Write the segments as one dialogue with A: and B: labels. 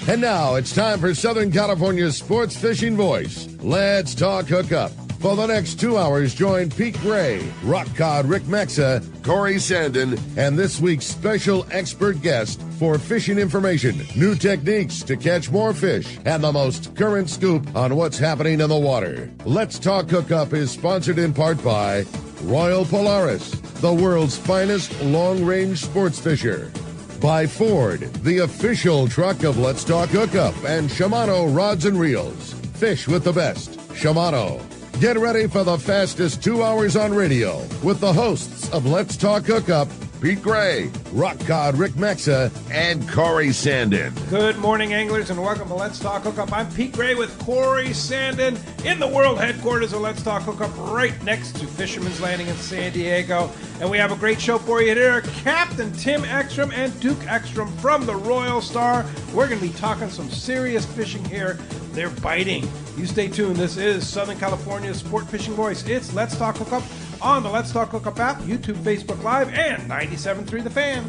A: And now it's time for Southern California's sports fishing voice. Let's talk hookup. For the next 2 hours, join Pete Gray, Rock Cod Rick Mexa, Corey Sandin, and this week's special expert guest for fishing information, new techniques to catch more fish, and the most current scoop on what's happening in the water. Let's Talk Hookup is sponsored in part by Royal Polaris, the world's finest long-range sports fisher. By Ford, the official truck of Let's Talk Hookup, and Shimano Rods and Reels. Fish with the best. Shimano. Get ready for the fastest 2 hours on radio with the hosts of Let's Talk Hookup, Pete Gray, Rock Cod Rick Mexa, and Corey Sandin.
B: Good morning, anglers, and welcome to Let's Talk Hookup. I'm Pete Gray with Corey Sandin in the world headquarters of Let's Talk Hookup, right next to Fisherman's Landing in San Diego. And we have a great show for you here. Captain Tim Ekstrom and Duke Ekstrom from the Royal Star. We're going to be talking some serious fishing here. They're biting. You stay tuned. This is Southern California's sport fishing voice. It's Let's Talk Hookup on the Let's Talk Hookup app, YouTube, Facebook Live, and 97.3 The Fan.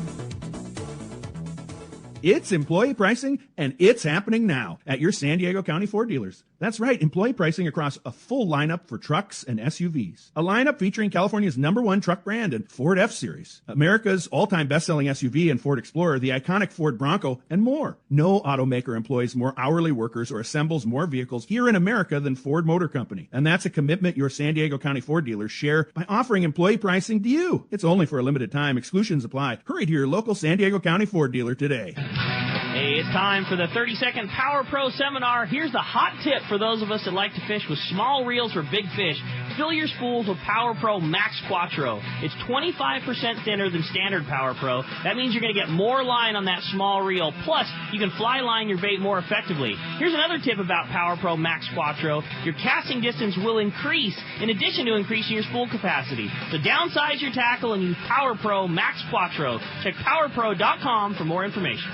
C: It's employee pricing, and it's happening now at your San Diego County Ford dealers. That's right, employee pricing across a full lineup for trucks and SUVs. A lineup featuring California's #1 truck brand and Ford F-Series, America's all-time best-selling SUV and Ford Explorer, the iconic Ford Bronco, and more. No automaker employs more hourly workers or assembles more vehicles here in America than Ford Motor Company. And that's a commitment your San Diego County Ford dealers share by offering employee pricing to you. It's only for a limited time. Exclusions apply. Hurry to your local San Diego County Ford dealer today.
D: Hey, it's time for the 30-second Power Pro seminar. Here's the hot tip for those of us that like to fish with small reels for big fish. Fill your spools with Power Pro Max Quattro. It's 25% thinner than standard Power Pro. That means you're going to get more line on that small reel. Plus, you can fly line your bait more effectively. Here's another tip about Power Pro Max Quattro. Your casting distance will increase in addition to increasing your spool capacity. So downsize your tackle and use Power Pro Max Quattro. Check PowerPro.com for more information.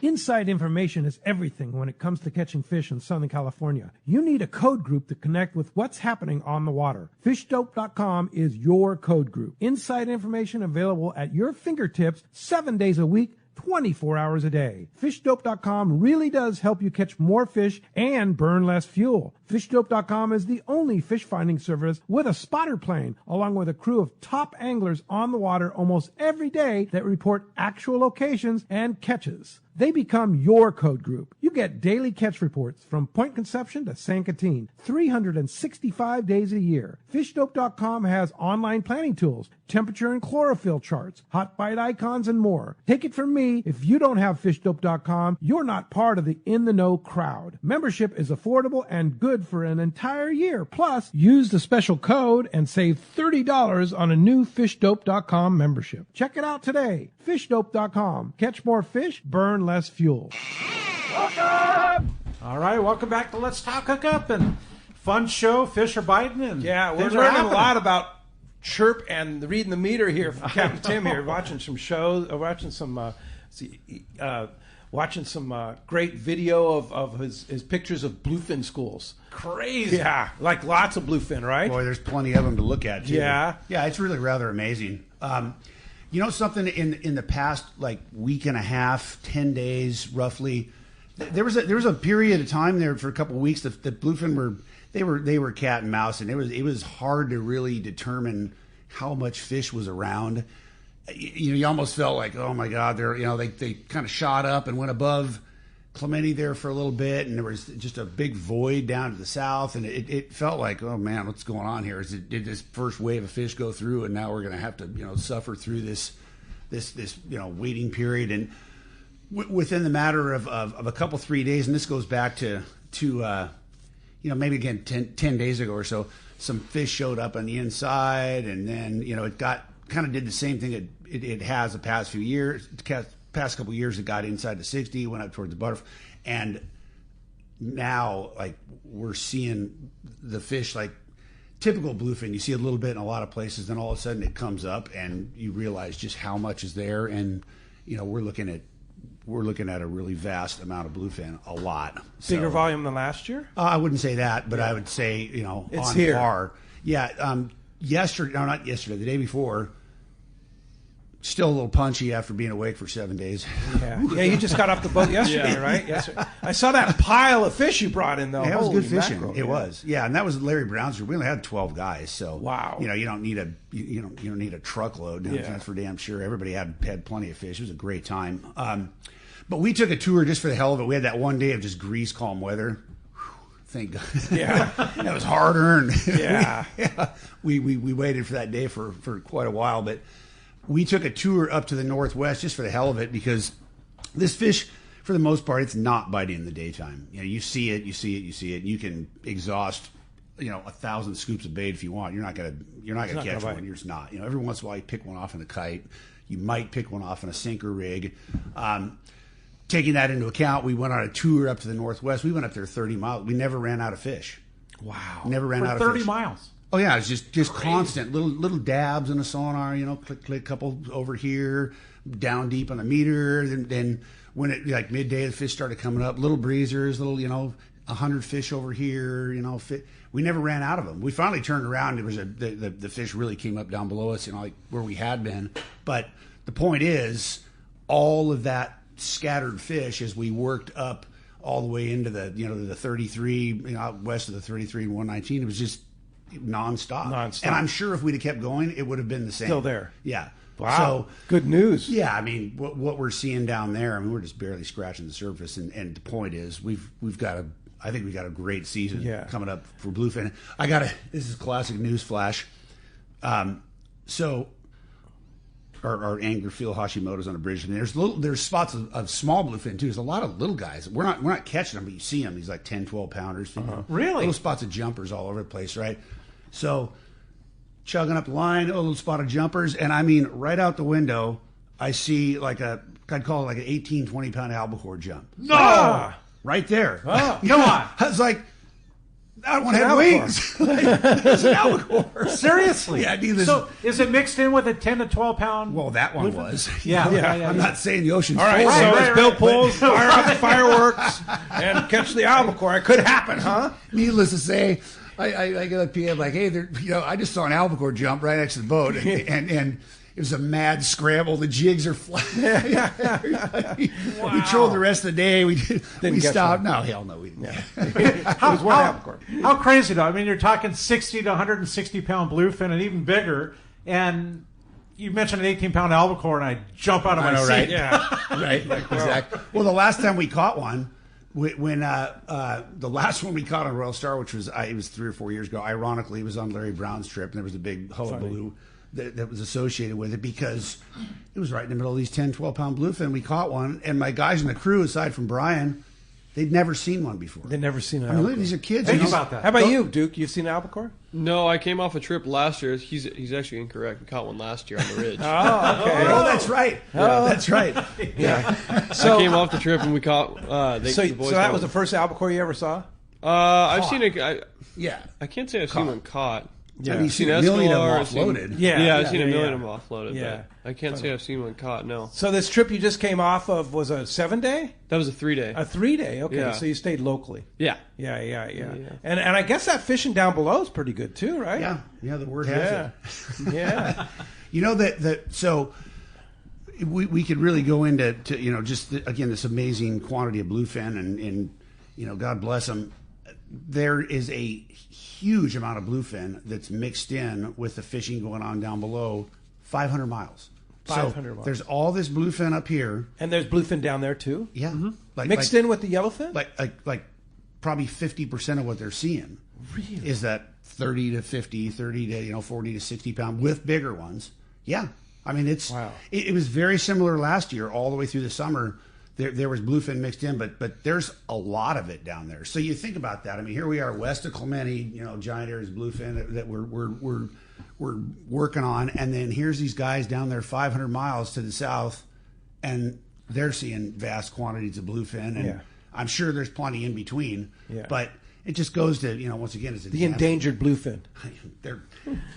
B: Inside information is everything when it comes to catching fish in Southern California. You need a code group to connect with what's happening on the water. FishDope.com is your code group. Inside information available at your fingertips 7 days a week, 24 hours a day. FishDope.com really does help you catch more fish and burn less fuel. FishDope.com is the only fish finding service with a spotter plane, along with a crew of top anglers on the water almost every day that report actual locations and catches. They become your code group. You get daily catch reports from Point Conception to San Catine, 365 days a year. FishDope.com has online planning tools, temperature and chlorophyll charts, hot bite icons, and more. Take it from me, if you don't have FishDope.com, you're not part of the in-the-know crowd. Membership is affordable and good for an entire year. Plus, use the special code and save $30 on a new FishDope.com membership. Check it out today. FishDope.com. Catch more fish, burn less fuel.
E: Welcome! All right, welcome back to Let's Talk Hookup, and fun show. Fish are biting, and
B: yeah, we're learning a lot about chirp and reading the meter here from Captain Tim here. Watching some shows, watching some great video of his pictures of bluefin schools.
E: Crazy.
B: Yeah, like lots of bluefin, right?
F: Boy, there's plenty of them to look at, too.
B: Yeah.
F: Yeah, it's really rather amazing. You know something, in the past, like, week and a half, 10 days, roughly, there was a period of time there for a couple of weeks that bluefin were cat and mouse, and it was hard to really determine how much fish was around. You almost felt like, oh my God, they kind of shot up and went above Clemente there for a little bit, and there was just a big void down to the south, and it felt like, oh man, what's going on here? Did this first wave of fish go through, and now we're going to have to suffer through this waiting period? And within the matter of a couple 3 days, and this goes back to maybe again 10 days ago or so, some fish showed up on the inside, and then it kind of did the same thing it has the past few years. Past couple of years, it got inside the 60, went up towards the butterfly, and now like we're seeing the fish like typical bluefin. You see a little bit in a lot of places, then all of a sudden it comes up, and you realize just how much is there. And we're looking at a really vast amount of bluefin, a lot.
B: Bigger volume than last year?
F: I wouldn't say that, but I would say
B: it's
F: on
B: here.
F: par. Yeah, the day before. Still a little punchy after being awake for 7 days.
B: Yeah, you just got off the boat yesterday, right? Yes. I saw that pile of fish you brought in, though.
F: Yeah, it was good fishing.
B: Mackerel.
F: It was, yeah, and that was Larry Brown's group. We only had 12 guys, so
B: wow.
F: You don't need a truckload. That's for damn sure. Everybody had plenty of fish. It was a great time. But we took a tour just for the hell of it. We had that one day of just grease calm weather. Thank God.
B: Yeah,
F: that was hard earned.
B: Yeah,
F: we waited for that day for quite a while, but. We took a tour up to the northwest just for the hell of it because this fish, for the most part, it's not biting in the daytime. You see it. You can exhaust, 1,000 scoops of bait if you want. You're not gonna catch one. You're just not. Every once in a while you pick one off in a kite. You might pick one off in a sinker rig. Taking that into account, we went on a tour up to the northwest. We went up there 30 miles. We never ran out of fish.
B: Wow.
F: Never ran out of
E: 30
F: fish.
E: miles.
F: Oh yeah, it's just constant little dabs in a sonar, click, couple over here, down deep on a meter. Then when it like midday, the fish started coming up, little breezers, 100 fish over here, we never ran out of them. We finally turned around. It was the fish really came up down below us, like where we had been. But the point is, all of that scattered fish as we worked up all the way into the 33, out west of the 33 and 119, it was just nonstop. And I'm sure if we'd have kept going, it would have been the same.
B: Still there.
F: Yeah.
B: Wow.
F: So
B: good news.
F: Yeah. I mean, what we're seeing down there, we're just barely scratching the surface. And the point is, I think we got a great season coming up for bluefin. This is classic news flash. So our angler Phil Hashimoto's on a bridge, and there's spots of small bluefin too. There's a lot of little guys. We're not catching them, but you see them. These like 10, 12 pounders.
E: Really?
F: Little spots of jumpers all over the place, right? So chugging up the line, a little spot of jumpers, and right out the window, I see I'd call it like an 18, 20 pound albacore jump.
E: No!
F: Right there.
E: Oh, come on.
F: I was like, that one had wings. It's an albacore.
E: Seriously?
F: Yeah,
E: so is it mixed in with a 10 to 12 pound?
F: Well, that one was.
E: Yeah.
F: I'm not saying the ocean's
B: all right,
F: full.
B: so as Bill pulls, fire off the fireworks and catch the albacore. It could happen, huh?
F: Needless to say, I get a PM like, hey, I just saw an albacore jump right next to the boat, and it was a mad scramble. The jigs are flat. We trolled the rest of the day. We stopped. No, hell no, we didn't.
E: How crazy though? I mean, you're talking 60 to 160 pound bluefin and even bigger. And you mentioned an 18 pound albacore, and I jump out of my seat.
F: Right? Yeah, right. Exactly. Well, the last time we caught one, when the last one we caught on Royal Star, which was it was 3 or 4 years ago. Ironically, it was on Larry Brown's trip, and there was a big hullabaloo that was associated with it because it was right in the middle of these 10, 12 pound bluefin. We caught one, and my guys in the crew, aside from Brian, they'd never seen one before.
B: They'd never seen an
F: albacore.
B: albacore.
F: These are kids.
E: Think about that.
B: How about you, Duke? You've seen an albacore?
G: No, I came off a trip last year. He's actually incorrect. We caught one last year on the ridge.
B: Oh, okay.
F: Oh, that's right.
B: Oh.
F: That's right.
B: Yeah.
G: So I came off the trip and we caught.
B: So that was the first albacore you ever saw?
G: I've seen it.
F: Yeah.
G: I can't say I've seen one caught.
F: Yeah. Have you seen a million of them offloaded?
G: I've seen a million of them offloaded.
B: Yeah.
G: But I can't say I've seen one caught. No.
B: So this trip you just came off of was a 7-day?
G: That was a 3-day.
B: A 3-day. Okay.
G: Yeah.
B: So you stayed locally.
G: Yeah.
B: Yeah. And I guess that fishing down below is pretty good too, right?
F: Yeah. Yeah. The word has it.
B: Yeah.
F: You know so we could really go into just again this amazing quantity of bluefin and God bless them. There is a huge amount of bluefin that's mixed in with the fishing going on down below 500 miles.
B: 500 miles.
F: There's all this bluefin up here.
B: And there's bluefin down there too?
F: Yeah. Mm-hmm.
B: Mixed in with the yellowfin?
F: Like probably 50% of what they're seeing is that 30 to 50, 30 to 40 to 60 pound with bigger ones. Yeah. I mean, it was very similar last year all the way through the summer. There was bluefin mixed in, but there's a lot of it down there. So you think about that. I mean, here we are west of Clemente, giant areas of bluefin that we're working on, and then here's these guys down there 500 miles to the south, and they're seeing vast quantities of bluefin, and I'm sure there's plenty in between. Yeah. But it just goes to once again, it's
B: the endangered bluefin.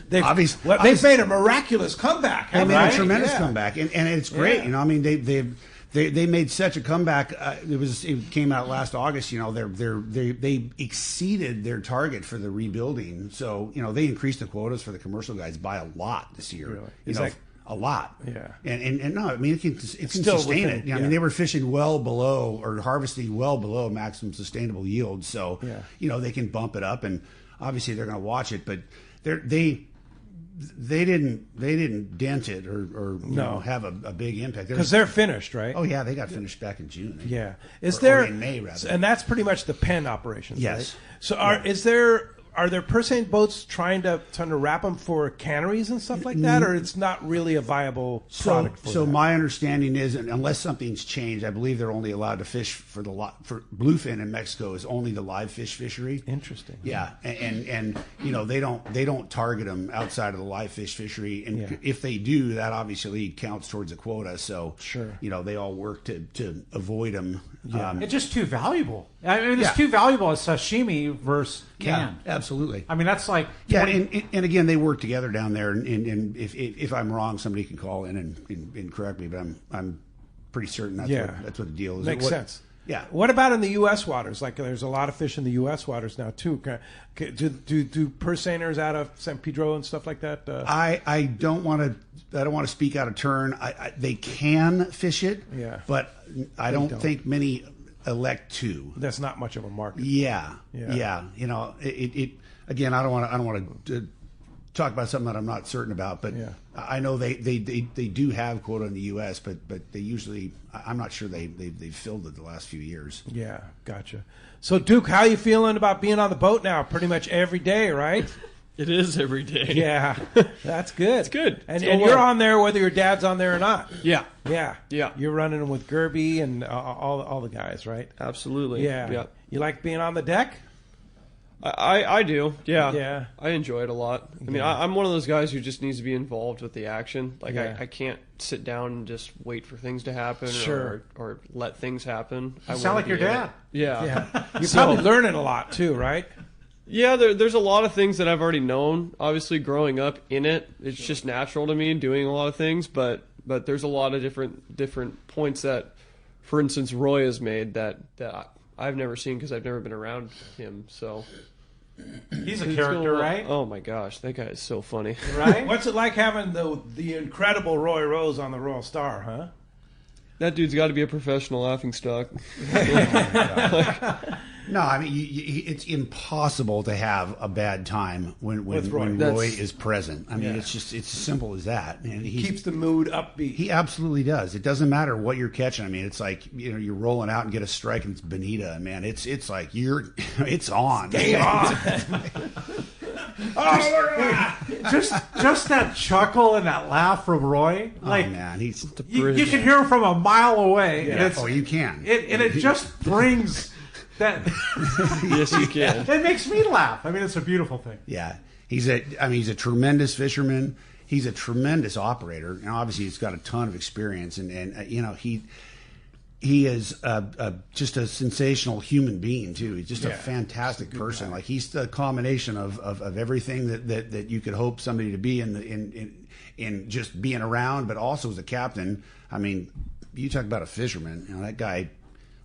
F: They've
B: made a miraculous comeback.
F: They made a tremendous comeback, and it's great. I mean, they made such a comeback. It came out last August. They exceeded their target for the rebuilding. So they increased the quotas for the commercial guys by a lot this year.
B: Really?
F: a lot.
E: Yeah.
F: And no, I mean, it can
E: still
F: sustain
E: within,
F: it. I mean, they were fishing well below or harvesting well below maximum sustainable yield. So, they can bump it up, and obviously they're going to watch it, but they didn't dent it or have a big impact.
H: Because they're finished, right?
F: Oh, yeah, they got finished back in June.
H: Yeah.
F: Or in May, rather.
H: And that's pretty much the pen operations,
F: yes.
H: right? So are there per se boats trying to wrap them for canneries and stuff like that, or it's not really a viable product for
F: So
H: that?
F: my understanding is, and unless something's changed, I believe they're only allowed to fish for bluefin in Mexico is only the live fish fishery.
H: Interesting.
F: Yeah, and they don't target them outside of the live fish fishery, and if they do, that obviously counts towards a quota. So
H: sure,
F: they all work to avoid them.
E: Yeah. It's just too valuable. I mean, it's too valuable as sashimi versus canned.
F: Yeah, absolutely.
E: I mean, that's like
F: 20... and again, they work together down there. And if I'm wrong, somebody can call in and correct me. But I'm pretty certain that's what the deal is.
H: Makes sense.
F: Yeah.
H: What about in the U.S. waters? Like, there's a lot of fish in the U.S. waters now too. Do purse seiners out of San Pedro and stuff like that?
F: I don't want to speak out of turn. They can fish it.
H: Yeah.
F: But I don't think many elect to.
H: That's not much of a market.
F: Yeah. It again. I don't want to talk about something that I'm not certain about, but I know they do have quota in the U.S., but they usually, I'm not sure they've filled it the last few years.
H: Yeah, gotcha. So Duke, how you feeling about being on the boat now? Pretty much every day, right?
G: It is every day.
H: Yeah, that's good.
G: It's good.
H: And you're on there whether your dad's on there or not.
G: Yeah.
H: Yeah. You're running with Gerby and all the guys, right?
G: Absolutely.
H: Yeah. You like being on the deck?
G: I do. Yeah.
H: Yeah.
G: I enjoy it a lot. I mean, I'm one of those guys who just needs to be involved with the action. Like, I can't sit down and just wait for things to happen or let things happen.
E: You sound like your dad.
G: Yeah.
H: You're probably learning a lot too, right?
G: Yeah, there's a lot of things that I've already known. Obviously, growing up in it, it's just natural to me doing a lot of things. But there's a lot of different points that, for instance, Roy has made that I've never seen because I've never been around him. So
E: he's a character, right?
G: Oh my gosh, that guy is so funny.
E: Right?
H: What's it like having the incredible Roy Rose on the Royal Star, huh?
G: That dude's got to be a professional laughingstock.
F: No, I mean, it's impossible to have a bad time when Roy is present. I mean, it's as simple as that. And he
H: keeps the mood upbeat.
F: He absolutely does. It doesn't matter what you're catching. I mean, it's like, you're rolling out and get a strike and it's bonita. Man, it's like it's on.
H: Game on.
E: just that chuckle and that laugh from Roy. Like,
F: man, he's
E: you can hear him from a mile away.
F: Yeah. And you can.
E: It just brings that.
G: Yes, you can.
E: It makes me laugh. I mean, it's a beautiful thing.
F: Yeah, he's a tremendous fisherman. He's a tremendous operator, and obviously he's got a ton of experience. And he is just a sensational human being too. He's just a fantastic person. Like, he's the combination of everything that you could hope somebody to be in just being around, but also as a captain. I mean, you talk about a fisherman. That guy,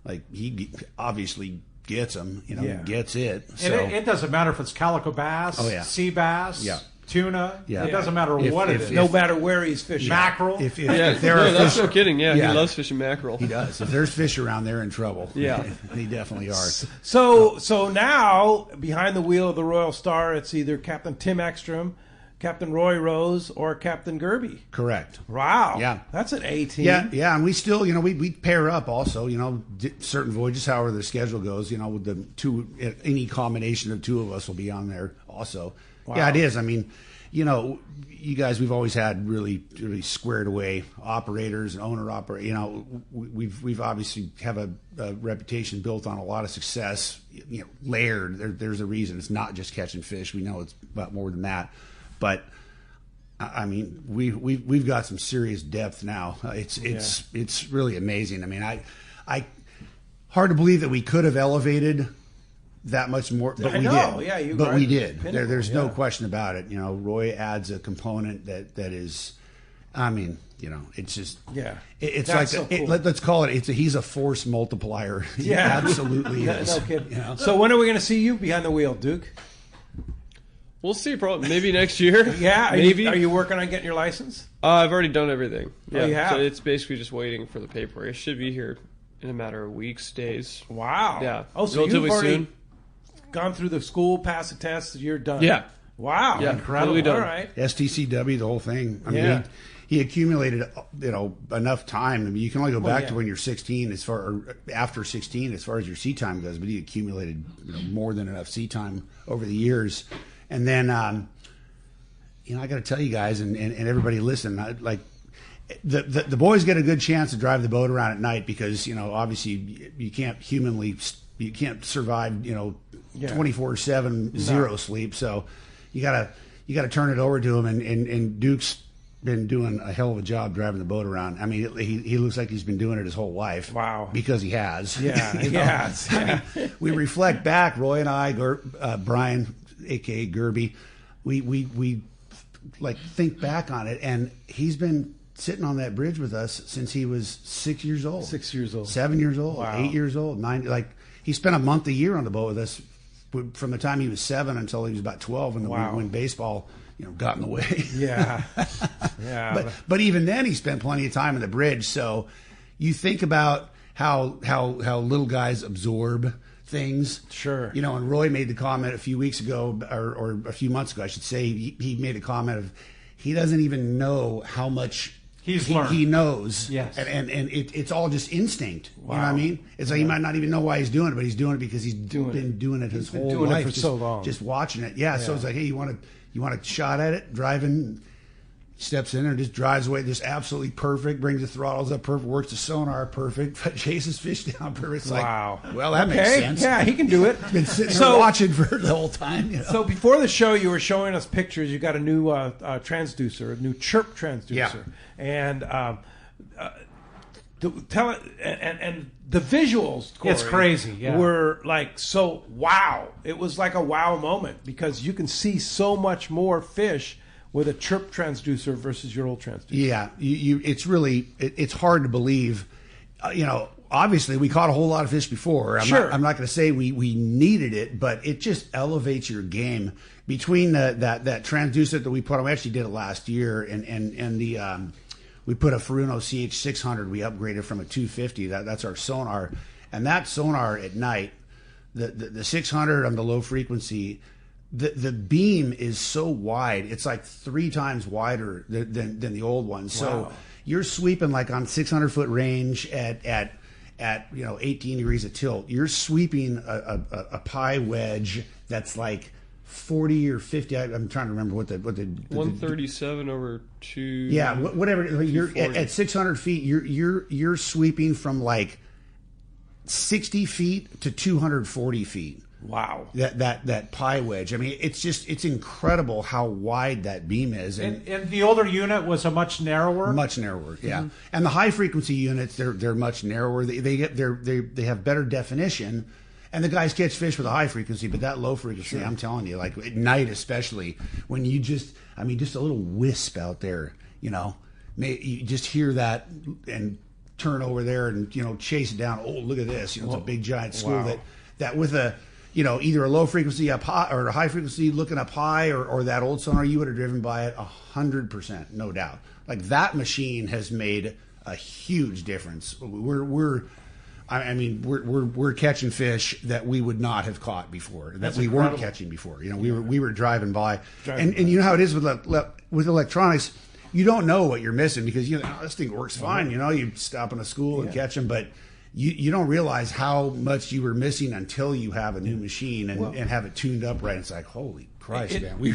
F: like, he obviously gets them. Gets it. So
E: And it doesn't matter if it's calico bass, sea bass, tuna.
F: Yeah.
E: It doesn't matter what it is.
H: No matter where he's fishing.
E: Mackerel.
F: If there are
G: that's
F: fish,
G: no kidding. Yeah, he loves fishing mackerel.
F: He does. If there's fish around, they're in trouble.
G: Yeah.
F: They definitely are.
H: So now, behind the wheel of the Royal Star, it's either Captain Tim Ekstrom, Captain Roy Rose, or Captain Gerby.
F: Correct.
H: Wow.
F: Yeah.
H: That's an A team.
F: Yeah, and we still, we pair up also, certain voyages, however the schedule goes, with the two, any combination of two of us will be on there also. Wow. Yeah, it is. I mean, you guys, we've always had really, really squared away operators and owner-operator. We've obviously have a reputation built on a lot of success, layered. There's a reason. It's not just catching fish. We know it's about more than that. But I mean, we've got some serious depth now. It's really amazing. I mean, I hard to believe that we could have elevated that much more, but we did.
H: Yeah,
F: but we did. There's no question about it. Roy adds a component that is, I mean, it's just It's
H: that's
F: like
H: so cool.
F: let's call it. He's a force multiplier. He absolutely is.
H: No kidding. So when are we going to see you behind the wheel, Duke?
G: We'll see. Probably maybe next year.
H: Yeah.
G: Maybe.
H: Are you working on getting your license?
G: I've already done everything. Yeah.
H: Oh, you have?
G: So it's basically just waiting for the paperwork. It should be here in a matter of weeks, days.
H: Wow.
G: Yeah.
H: Oh, so
G: relatively
H: you've already
G: soon.
H: gone through the school, passed the test, you're done.
G: Yeah.
H: Wow.
G: Yeah,
H: Incredible.
G: totally done.
H: All right.
F: STCW, the whole thing. I mean,
H: Yeah.
F: he accumulated, enough time. I mean, you can only go back
H: yeah.
F: to when you're 16, or after 16, as far as your seat time goes. But he accumulated, more than enough seat time over the years. And then, I got to tell you guys, and everybody listen, the boys get a good chance to drive the boat around at night because obviously you can't survive 24/7 zero sleep. So you gotta turn it over to him, and Duke's been doing a hell of a job driving the boat around. I mean, he looks like he's been doing it his whole life.
H: Wow.
F: Because he has.
H: Yeah, he has.
F: I mean, we reflect back, Roy and I, Brian, aka Gerby, we think back on it, and he's been sitting on that bridge with us since he was 6 years old.
H: 6 years old.
F: 7 years old.
H: Wow.
F: 8 years old. 9. He spent a month a year on the boat with us from the time he was 7 until he was about 12, and when baseball got in the way.
H: Yeah. Yeah.
F: But even then, he spent plenty of time on the bridge. So you think about how little guys absorb things.
H: Sure.
F: And Roy made the comment a few weeks ago, or a few months ago, I should say. He made a comment of he doesn't even know how much
E: learned.
F: He knows.
E: Yes.
F: And it's all just instinct.
H: Wow.
F: You know what I mean? It's like he might not even know why he's doing it, but he's doing it because he's been doing it his whole
H: doing
F: life.
H: it for so long.
F: Just watching it. Yeah. So it's like, hey, you want a shot at it? Driving, steps in there and just drives away. Just absolutely perfect. Brings the throttles up perfect. Works the sonar perfect. But chases fish down perfect. It's
H: Wow.
F: Like, well, that makes sense.
H: Yeah, he can do it.
F: Been sitting there watching for the whole time.
H: So before the show, you were showing us pictures. You got a new transducer, a new chirp transducer,
F: Yeah.
H: and tell it. And the visuals, Corey,
E: It's crazy, yeah.
H: were like so wow. It was like a wow moment because you can see so much more fish with a chirp transducer versus your old transducer.
F: Yeah, it's really it's hard to believe. Obviously we caught a whole lot of fish before. I'm not going to say we needed it, but it just elevates your game. Between that transducer that we put on, we actually did it last year, and the we put a Furuno CH600. We upgraded from a 250. That's our sonar, and that sonar at night, the 600 on the low frequency. The beam is so wide; it's like 3 times wider than the old one. So you're sweeping like on 600-foot range at 18 degrees of tilt. You're sweeping a pie wedge that's like 40 or 50. I'm trying to remember what the
G: 137 over 2.
F: Yeah, whatever. You're at 600 feet. You're sweeping from like 60 feet to 240 feet.
H: Wow.
F: That pie wedge. I mean, it's incredible how wide that beam is.
E: And the older unit was a much narrower.
F: Much narrower, yeah. And the high frequency units, they're much narrower. They have better definition, and the guys catch fish with a high frequency. But that low frequency, I'm telling you, like at night especially, when you just a little wisp out there, you just hear that and turn over there and chase it down. Oh, look at this! It's a big giant school that with a either a low frequency up high or a high frequency looking up high or that old sonar, you would have driven by it 100%, no doubt. Like that machine has made a huge difference. We're catching fish that we would not have caught before, that we weren't catching before. We were driving by, and you know how it is with electronics. You don't know what you're missing because this thing works fine. You stop in a school and catch them, but you don't realize how much you were missing until you have a new machine and have it tuned up right. It's like, holy Christ, man! We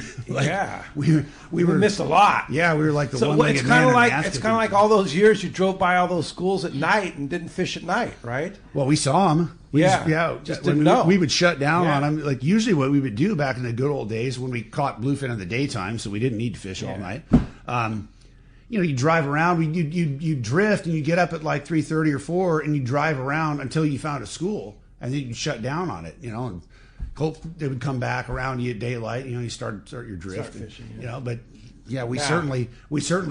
H: missed a lot.
F: Yeah, we were like the
H: so
F: one-legged
H: it's
F: man.
H: It's kind of like all those years you drove by all those schools at night and didn't fish at night, right?
F: Well, we saw them.
H: Just didn't know.
F: We would shut down on them. Like usually, what we would do back in the good old days when we caught bluefin in the daytime, so we didn't need to fish all night. You drive around, you drift, and you get up at like 3:30 or 4, and you drive around until you found a school, and then you shut down on it, and they would come back around you at daylight, you start your drift,
H: fishing,
F: but Yeah, we certainly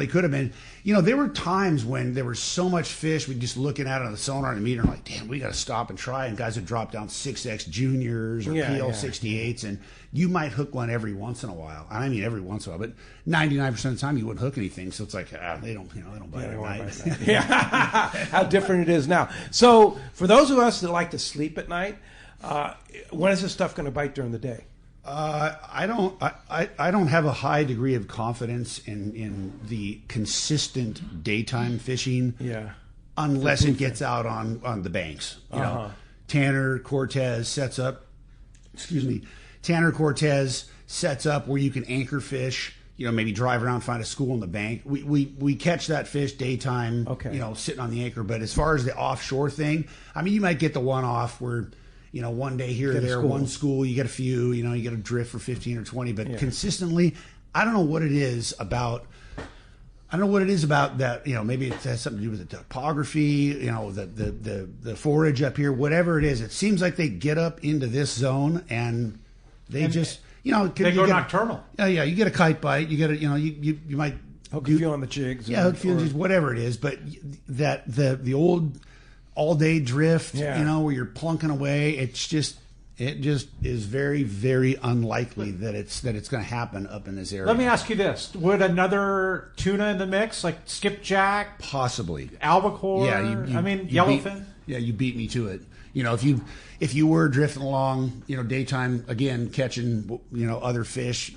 F: could have been. There were times when there was so much fish, we'd just looking at it on the sonar and the meter, and like, damn, we got to stop and try. And guys would drop down 6X juniors or PL68s, and you might hook one every once in a while. I mean, every once in a while, but 99% of the time you wouldn't hook anything. So it's like, they don't bite at night.
H: Yeah, how different it is now. So for those of us that like to sleep at night, when is this stuff going to bite during the day?
F: I don't have a high degree of confidence in the consistent daytime fishing.
H: Yeah.
F: Unless it gets out on the banks. Tanner Cortez sets up. Tanner Cortez sets up where you can anchor fish. Maybe drive around, find a school on the bank. We catch that fish daytime.
H: Okay.
F: Sitting on the anchor. But as far as the offshore thing, I mean, you might get the one off where, one day here or there, one school, you get a few, you get a drift for 15 or 20, but consistently, I don't know what it is about that, maybe it has something to do with the topography, the forage up here, whatever it is. It seems like they get up into this zone and they just,
E: they go nocturnal.
F: Yeah, you get a kite bite, you get a, you might
H: hook a few on the jigs.
F: Yeah, hook a few on the jigs, whatever it is, but that the old all-day drift, where you're plunking away. It just is very, very unlikely that it's going to happen up in this area.
E: Let me ask you this: would another tuna in the mix, like skipjack,
F: possibly
E: albacore? Yeah, yellowfin.
F: You beat me to it. If you were drifting along, daytime again catching, other fish.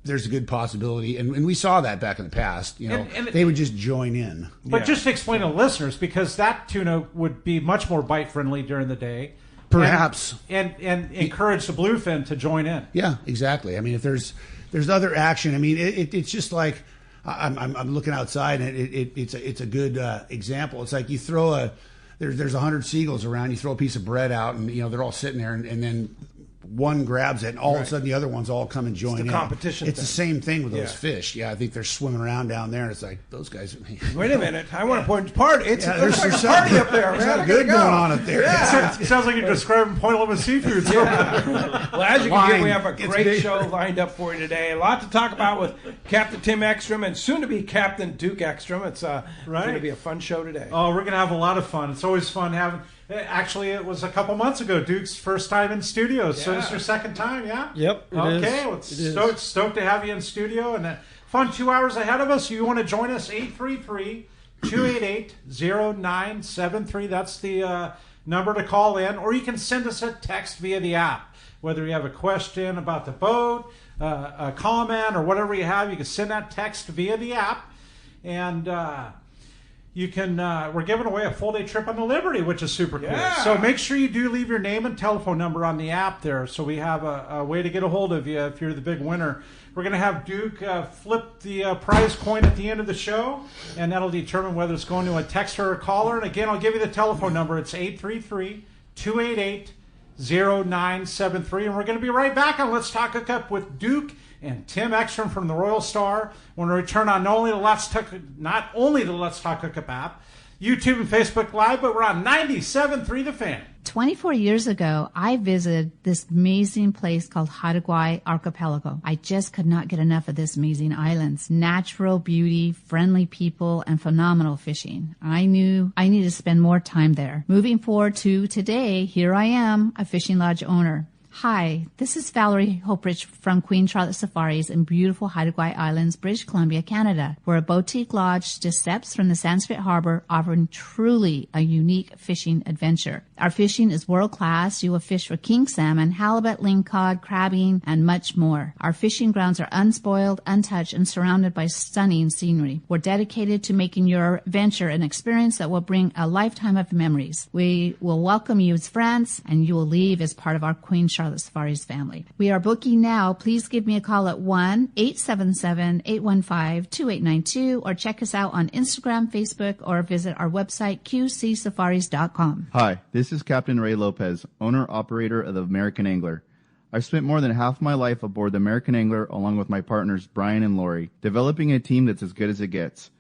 F: There's a good possibility, and we saw that back in the past. They would just join in.
E: But just to explain to listeners, because that tuna would be much more bite friendly during the day,
F: perhaps,
E: and encourage the bluefin to join in.
F: Yeah, exactly. I mean, if there's other action, I mean, it's just like I'm looking outside, and it's a good example. It's like you throw there's 100 seagulls around, you throw a piece of bread out, and they're all sitting there, and then one grabs it, and all of a sudden the other ones all come and join in.
H: It's the competition
F: It's
H: thing.
F: the same thing with those fish. Yeah, I think they're swimming around down there, and it's like, those guys...
H: Wait a minute. I want to point party. It's
F: there's
H: like a party up there.
F: There's something good going on up there.
E: Yeah. It sounds like you're describing Point Loma Seafoods.
H: Well, as you can hear, we have a great show lined up for you today. A lot to talk about with Captain Tim Ekstrom and soon-to-be Captain Duke Ekstrom. It's going to be a fun show today.
E: Oh, we're going to have a lot of fun. It's always fun having... Actually, it was a couple months ago, Duke's first time in studio. So it's your second time, yeah?
G: Yep.
E: Okay, well, stoked to have you in studio. And a fun 2 hours ahead of us. You want to join us, 833-288-0973. That's the number to call in. Or you can send us a text via the app. Whether you have a question about the boat, a comment, or whatever you have, you can send that text via the app. And... you can. We're giving away a full day trip on the Liberty, which is super cool. So make sure you do leave your name and telephone number on the app there, so we have a way to get a hold of you if you're the big winner. We're going to have Duke flip the prize coin at the end of the show, and that'll determine whether it's going to a texter or a caller. And again, I'll give you the telephone number. It's 833-288-0973, and we're going to be right back on Let's Talk Hookup with Duke and Tim Ekstrom from the Royal Star when we return on not only the Let's Talk Hookup app, YouTube and Facebook Live, but we're on 97.3 The Fan.
I: 24 years ago, I visited this amazing place called Hawaii Archipelago. I just could not get enough of this amazing island's natural beauty, friendly people, and phenomenal fishing. I knew I needed to spend more time there. Moving forward to today, here I am, a fishing lodge owner. Hi, this is Valerie Hopridge from Queen Charlotte Safaris in beautiful Hawaii Islands, British Columbia, Canada. We're a boutique lodge just steps from the Sanskrit Harbor, offering truly a unique fishing adventure. Our fishing is world class. You will fish for king salmon, halibut, lingcod, crabbing, and much more. Our fishing grounds are unspoiled, untouched, and surrounded by stunning scenery. We're dedicated to making your venture an experience that will bring a lifetime of memories. We will welcome you as friends, and you will leave as part of our Queen Charlotte Safaris family. We are booking now. Please give me a call at 1-877-815-2892 or check us out on Instagram, Facebook, or visit our website, qcsafaris.com.
J: Hi, this is Captain Ray Lopez, owner-operator of the American Angler. I've spent more than half my life aboard the American Angler along with my partners Brian and Lori, developing a team that's as good as it gets.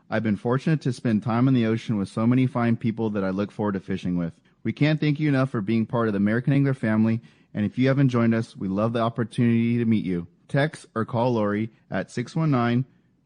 J: I've been fortunate to spend time on the ocean with so many fine people that I look forward to fishing with. We can't thank you enough for being part of the American Angler family, and if you haven't joined us, we love the opportunity to meet you. Text or call Lori at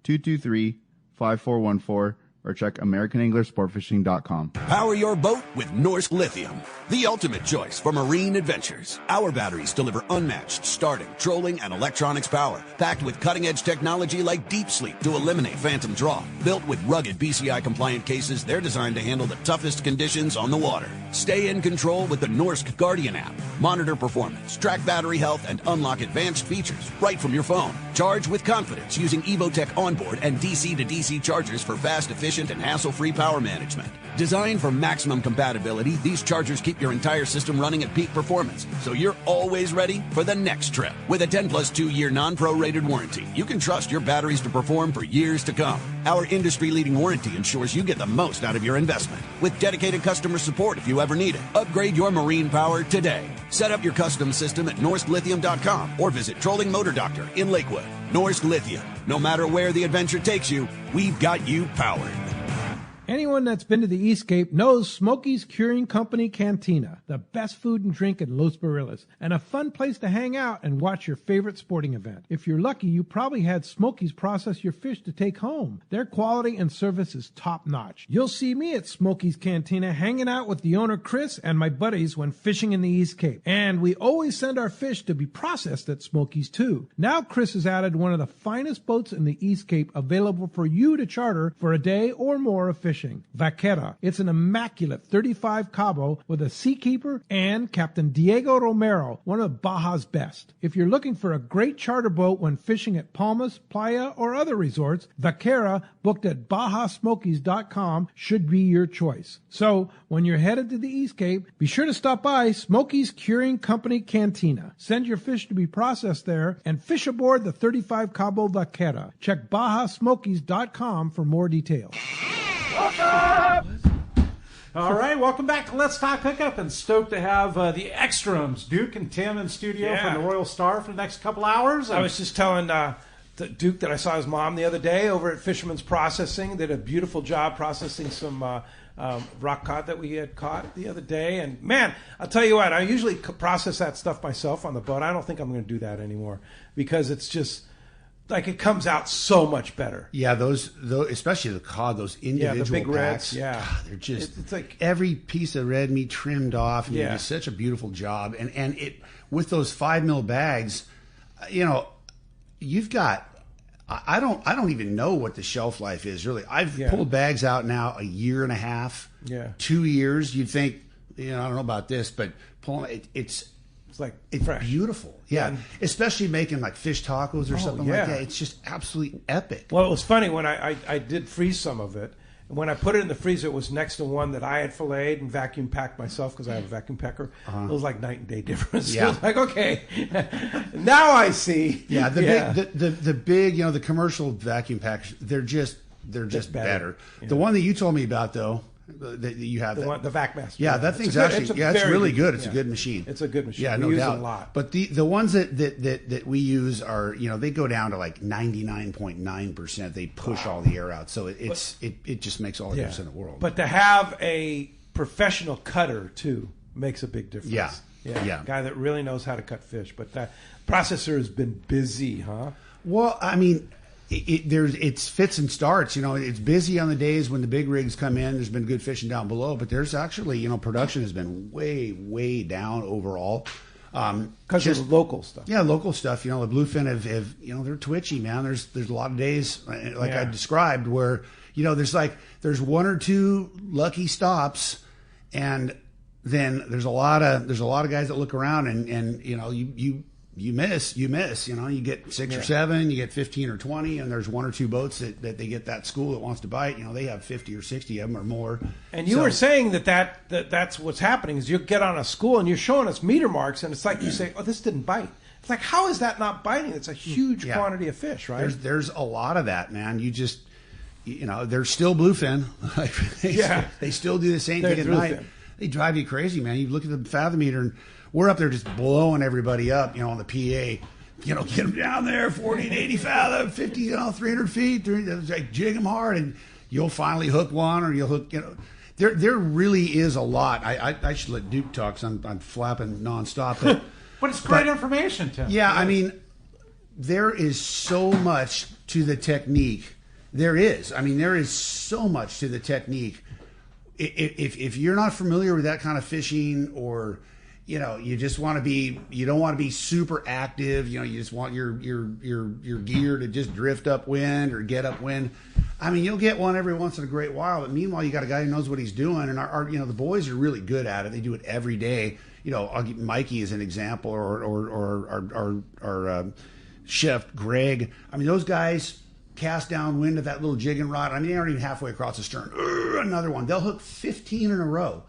J: 223-5414 or check AmericanAnglerSportFishing.com.
K: Power your boat with Norsk Lithium, the ultimate choice for marine adventures. Our batteries deliver unmatched starting, trolling, and electronics power, packed with cutting-edge technology like Deep Sleep to eliminate phantom draw. Built with rugged BCI-compliant cases, they're designed to handle the toughest conditions on the water. Stay in control with the Norsk Guardian app. Monitor performance, track battery health, and unlock advanced features right from your phone. Charge with confidence using Evotech onboard and DC-to-DC chargers for fast, efficient, and hassle-free power management. Designed for maximum compatibility, these chargers keep your entire system running at peak performance, so you're always ready for the next trip. With a 10-plus 2-year non-prorated warranty, you can trust your batteries to perform for years to come. Our industry-leading warranty ensures you get the most out of your investment. With dedicated customer support if you ever need it. Upgrade your marine power today. Set up your custom system at NorskLithium.com or visit Trolling Motor Doctor in Lakewood. Norsk Lithium. No matter where the adventure takes you, we've got you powered.
B: Anyone that's been to the East Cape knows Smokey's Curing Company Cantina, the best food and drink in Los Barriles, and a fun place to hang out and watch your favorite sporting event. If you're lucky, you probably had Smokey's process your fish to take home. Their quality and service is top-notch. You'll see me at Smokey's Cantina hanging out with the owner Chris and my buddies when fishing in the East Cape. And we always send our fish to be processed at Smokey's too. Now Chris has added one of the finest boats in the East Cape available for you to charter for a day or more of fishing. Vaquera. It's an immaculate 35 Cabo with a seakeeper and Captain Diego Romero, one of Baja's best. If you're looking for a great charter boat when fishing at Palmas, Playa, or other resorts, Vaquera, booked at BajaSmokies.com, should be your choice. So, when you're headed to the East Cape, be sure to stop by Smokey's Curing Company Cantina. Send your fish to be processed there and fish aboard the 35 Cabo Vaquera. Check BajaSmokies.com for more details.
E: All right, welcome back to Let's Talk Hookup, and stoked to have the Ekstroms, Duke and Tim, in studio from the Royal Star for the next couple hours.
B: I was just telling Duke that I saw his mom the other day over at Fisherman's Processing. They did a beautiful job processing some rock cod that we had caught the other day. And, man, I'll tell you what, I usually process that stuff myself on the boat. I don't think I'm going to do that anymore because it's just... like it comes out so much better.
F: Yeah, those especially the cod, those individual
B: the big
F: packs.
B: reds, yeah.
F: God, they're just
B: it's like
F: every piece of red meat trimmed off. And you do such a beautiful job, and it with those 5 mil bags, you've got. I don't even know what the shelf life is really. I've pulled bags out now a year and a half, 2 years. You'd think, I don't know about this, but pulling it's
B: fresh.
F: Beautiful. Yeah. Especially making like fish tacos or something like that. It's just absolutely epic.
B: Well, it was funny when I did freeze some of it. And when I put it in the freezer, it was next to one that I had filleted and vacuum packed myself because I have a vacuum packer. It was like night and day difference. Yeah. It was like, okay, now I see.
F: Yeah. The big, the commercial vacuum packers, they're just better. Yeah. The one that you told me about though, that you have
B: the VacMaster.
F: Yeah, that thing's actually it's really good. It's a good machine.
B: It's a good machine.
F: Yeah,
B: we
F: no doubt.
B: Use it a lot.
F: But the ones that we use are they go down to like 99.9%. They push all the air out, so it just makes all the difference in the world.
B: But to have a professional cutter too makes a big difference.
F: Yeah.
B: Guy that really knows how to cut fish. But that processor has been busy, huh?
F: Well, I mean. It's fits and starts. It's busy on the days when the big rigs come in. There's been good fishing down below, but there's actually, production has been way, way down overall.
B: Because there's local stuff.
F: Yeah, local stuff. The bluefin have they're twitchy, man. There's a lot of days like I described where there's one or two lucky stops, and then there's a lot of guys that look around and you miss, you get 6 or 7, you get 15 or 20, and there's 1 or 2 boats that they get that school that wants to bite. They have 50 or 60 of them or more.
B: And you were saying that's what's happening is you get on a school and you're showing us meter marks, and it's like you say, oh, this didn't bite. It's like, how is that not biting? It's a huge quantity of fish, right?
F: There's a lot of that, man. You just, they're still bluefin. They still do the same thing at night. They drive you crazy, man. You look at the fathom meter and we're up there just blowing everybody up, on the PA. Get them down there, 40 and 80 fathom, 50, 300 feet. Like jig them hard, and you'll finally hook one, or you'll hook. There really is a lot. I should let Duke talk, because I'm flapping nonstop.
E: But it's great information, Tim.
F: Yeah, I mean, there is so much to the technique. There is. I mean, there is so much to the technique. If you're not familiar with that kind of fishing, or you just want to be, you don't want to be super active. You just want your gear to just drift upwind or get upwind. I mean, you'll get one every once in a great while, but meanwhile, you got a guy who knows what he's doing, and our the boys are really good at it. They do it every day. I'll give Mikey as an example, or our chef Greg. I mean, those guys cast downwind of that little jigging rod. I mean, they aren't even halfway across the stern. Another one. They'll hook 15 in a row,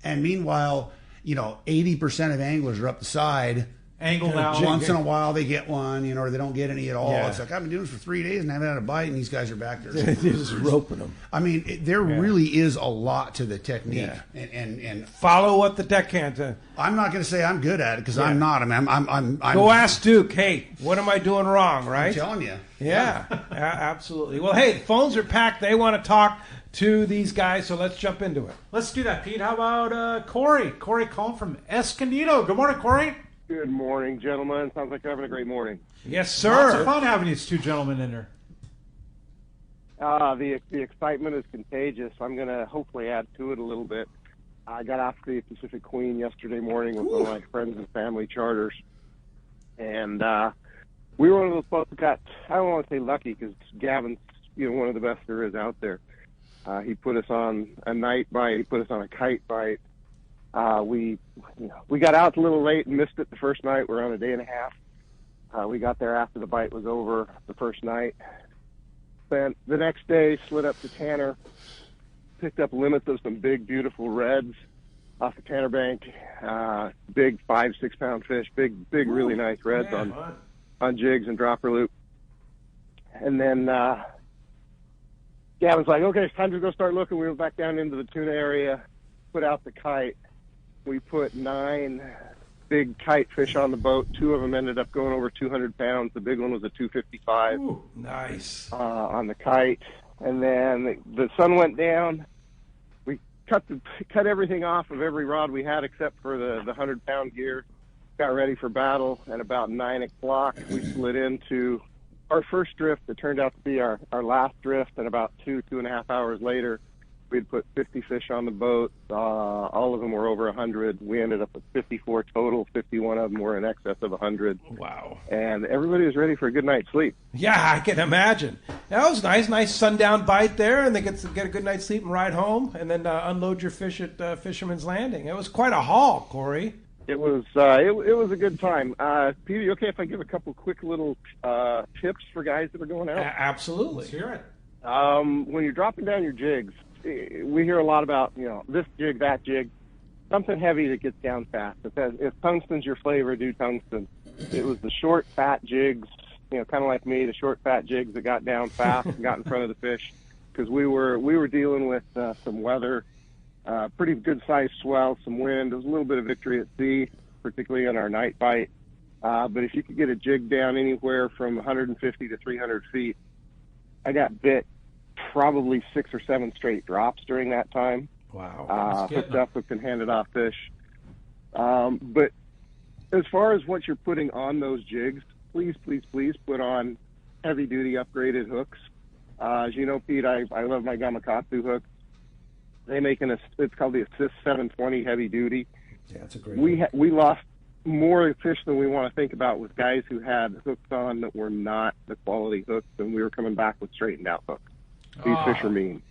F: and meanwhile, 80% of anglers are up the side.
E: Angled out.
F: Once in a while they get one, or they don't get any at all. Yeah. It's like, I've been doing this for 3 days and haven't had a bite, and these guys are back there.
H: They're just roping them.
F: I mean, there really is a lot to the technique. Yeah. And
H: follow what the deckhand.
F: I'm not going to say I'm good at it, because I'm not. I mean, I'm
H: go ask Duke. Hey, what am I doing wrong? Right?
F: I'm telling you.
H: Yeah, absolutely. Well, hey, the phones are packed. They want to talk to these guys, so let's jump into it.
E: Let's do that, Pete. How about Corey? Corey Cohn from Escondido. Good morning, Corey.
L: Good morning, gentlemen. Sounds like you're having a great morning.
H: Yes, sir.
E: Lots of fun having these two gentlemen in there.
L: The excitement is contagious. I'm going to hopefully add to it a little bit. I got off the Pacific Queen yesterday morning with one of my friends and family charters, and we were one of those folks that got, I don't want to say lucky, because Gavin's one of the best there is out there. He put us on a night bite. He put us on a kite bite. We got out a little late and missed it the first night. We're on a day and a half. We got there after the bite was over the first night. Then the next day, slid up to Tanner, picked up limits of some big, beautiful reds off the Tanner Bank. Big 5-6 pound fish, big, really nice reds on jigs and dropper loop. And then Gavin's like, okay, it's time to go start looking. We went back down into the tuna area, put out the kite. We put 9 big kite fish on the boat. 2 of them ended up going over 200 pounds. The big one was a 255.
H: Ooh, nice.
L: On the kite. And then the sun went down. We cut everything off of every rod we had except for the 100-pound gear. Got ready for battle. At about 9 o'clock, we slid into our first drift that turned out to be our last drift. And about 2.5 hours later, we'd put 50 fish on the boat. All of them were over 100. We ended up with 54 total. 51 of them were in excess of 100.
H: Wow.
L: And everybody was ready for a good night's sleep.
H: Yeah, I can imagine. That was nice. Nice sundown bite there, and they get a good night's sleep and ride home, and then unload your fish at Fisherman's Landing. It was quite a haul, Corey.
L: It was a good time. Peter, you okay if I give a couple quick little tips for guys that are going out?
H: Absolutely.
E: Let's hear it.
L: When you're dropping down your jigs, we hear a lot about, this jig, that jig, something heavy that gets down fast. If tungsten's your flavor, do tungsten. It was the short, fat jigs, kind of like me, the short, fat jigs that got down fast and got in front of the fish, because we were dealing with some weather, pretty good-sized swell, some wind. There was a little bit of victory at sea, particularly on our night bite. But if you could get a jig down anywhere from 150 to 300 feet, I got bit probably 6 or 7 straight drops during that time.
H: Wow.
L: Hooked and handed off fish. But as far as what you're putting on those jigs, please put on heavy-duty upgraded hooks. As you know, Pete, I love my Gamakatsu hooks. They make it's called the Assist 720 heavy-duty.
H: Yeah, it's a great
L: We lost more fish than we want to think about with guys who had hooks on that were not the quality hooks, and we were coming back with straightened out hooks. These fish are mean.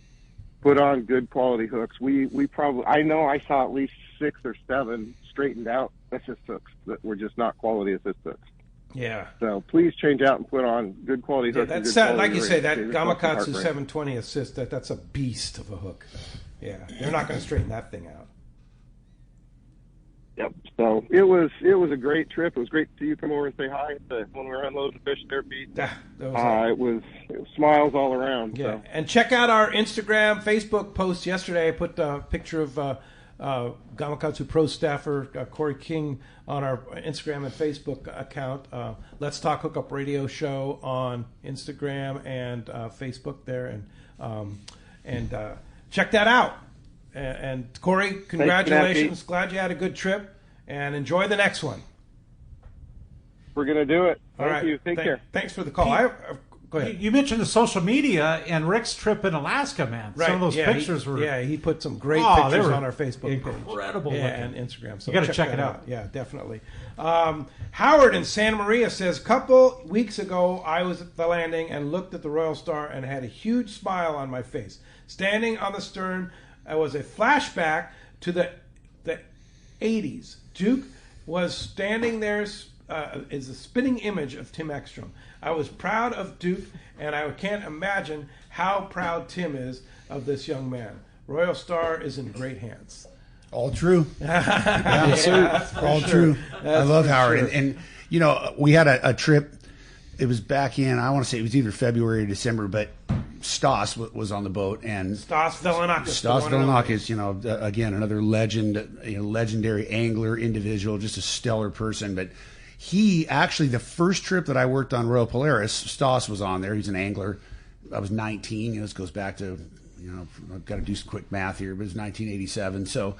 L: Put on good quality hooks. We probably, I know I saw at least 6 or 7 straightened out assist hooks that were just not quality assist hooks.
H: Yeah.
L: So please change out and put on good quality hooks.
H: That's like you say, that Gamakatsu 720 assist, that's a beast of a hook. Yeah, they're not going to straighten that thing out.
L: Yep. So it was a great trip. It was great to see you come over and say hi when we were unloading fish there, Pete. It was smiles all around.
H: Yeah.
L: So.
H: And check out our Instagram, Facebook post yesterday. I put a picture of Gamakatsu Pro staffer Corey King on our Instagram and Facebook account. Let's Talk Hookup Radio Show on Instagram and Facebook there, and check that out. And Corey, congratulations! Glad you had a good trip, and enjoy the next one.
L: We're going to do it.
H: All
L: Thank
H: right.
L: you. Take care.
H: Thanks for the call. Go ahead.
E: You mentioned the social media and Rick's trip in Alaska, man.
H: Right.
E: Some of those
H: yeah,
E: pictures were...
H: Yeah, he put some great
E: they
H: pictures
E: were
H: on our Facebook page.
E: incredible
H: and
E: looking.
H: Instagram. So
E: you got to check
H: that
E: it out.
H: Yeah, definitely. Howard in Santa Maria says, couple weeks ago, I was at the landing and looked at the Royal Star and had a huge smile on my face. Standing on the stern, I was a flashback to the 80s. Duke was standing there is a spinning image of Tim Ekstrom. I was proud of Duke, and I can't imagine how proud Tim is of this young man. Royal Star is in great hands.
F: All true. All
H: sure.
F: true. I love Howard.
H: Sure.
F: And, you know, we had a trip. It was back in, I want to say it was either February or December, but Stas was on the boat. And
H: Stas Velanakis.
F: Stas Velanakis, you know, again, another legendary angler, individual, just a stellar person. But he actually, the first trip that I worked on Royal Polaris, Stas was on there. He's an angler. I was 19. You know, this goes back to, you know, I've got to do some quick math here, but it was 1987. So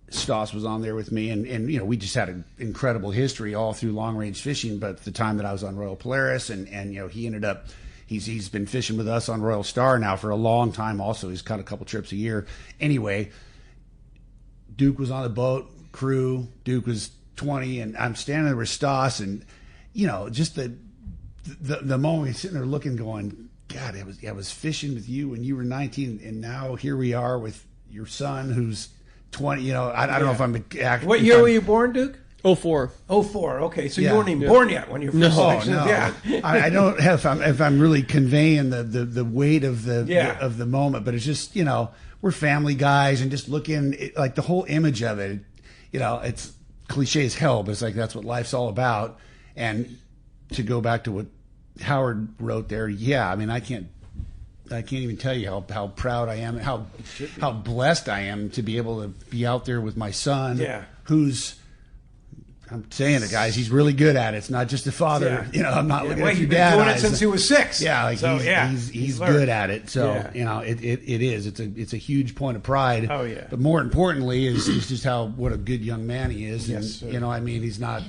F: Stas was on there with me, and you know, we just had an incredible history all through long range fishing. But the time that I was on Royal Polaris, and you know, he ended up, he's been fishing with us on Royal Star now for a long time. Also, he's caught a couple trips a year. Anyway, Duke was on the boat, crew. Duke was 20, and I'm standing there with Stas, and you know, just the moment he's sitting there looking, going, God, I was fishing with you when you were 19, and now here we are with your son who's 20. You know, I don't know if I'm
H: What year were you born, Duke?
G: 04.
H: 04. Okay, so you weren't even born yet when you first
F: No.
H: Yeah.
F: I don't have if I'm really conveying the weight of the moment, but it's just, you know, we're family guys, and just looking like the whole image of it. You know, it's cliche as hell, but it's like that's what life's all about. And to go back to what Howard wrote there, I mean, I can't even tell you how proud I am, how blessed I am to be able to be out there with my son, who's, I'm saying it, guys, he's really good at it. It's not just a father.
H: Yeah.
F: You know, I'm not looking
H: well,
F: at your
H: he's been
F: dad
H: doing
F: eyes.
H: it since he was 6.
F: Yeah, like
H: so,
F: he's good at it. So you know, it is. It's a huge point of pride.
H: Oh yeah.
F: But more importantly is just what a good young man he is.
H: Yes,
F: and you know, I mean, he's not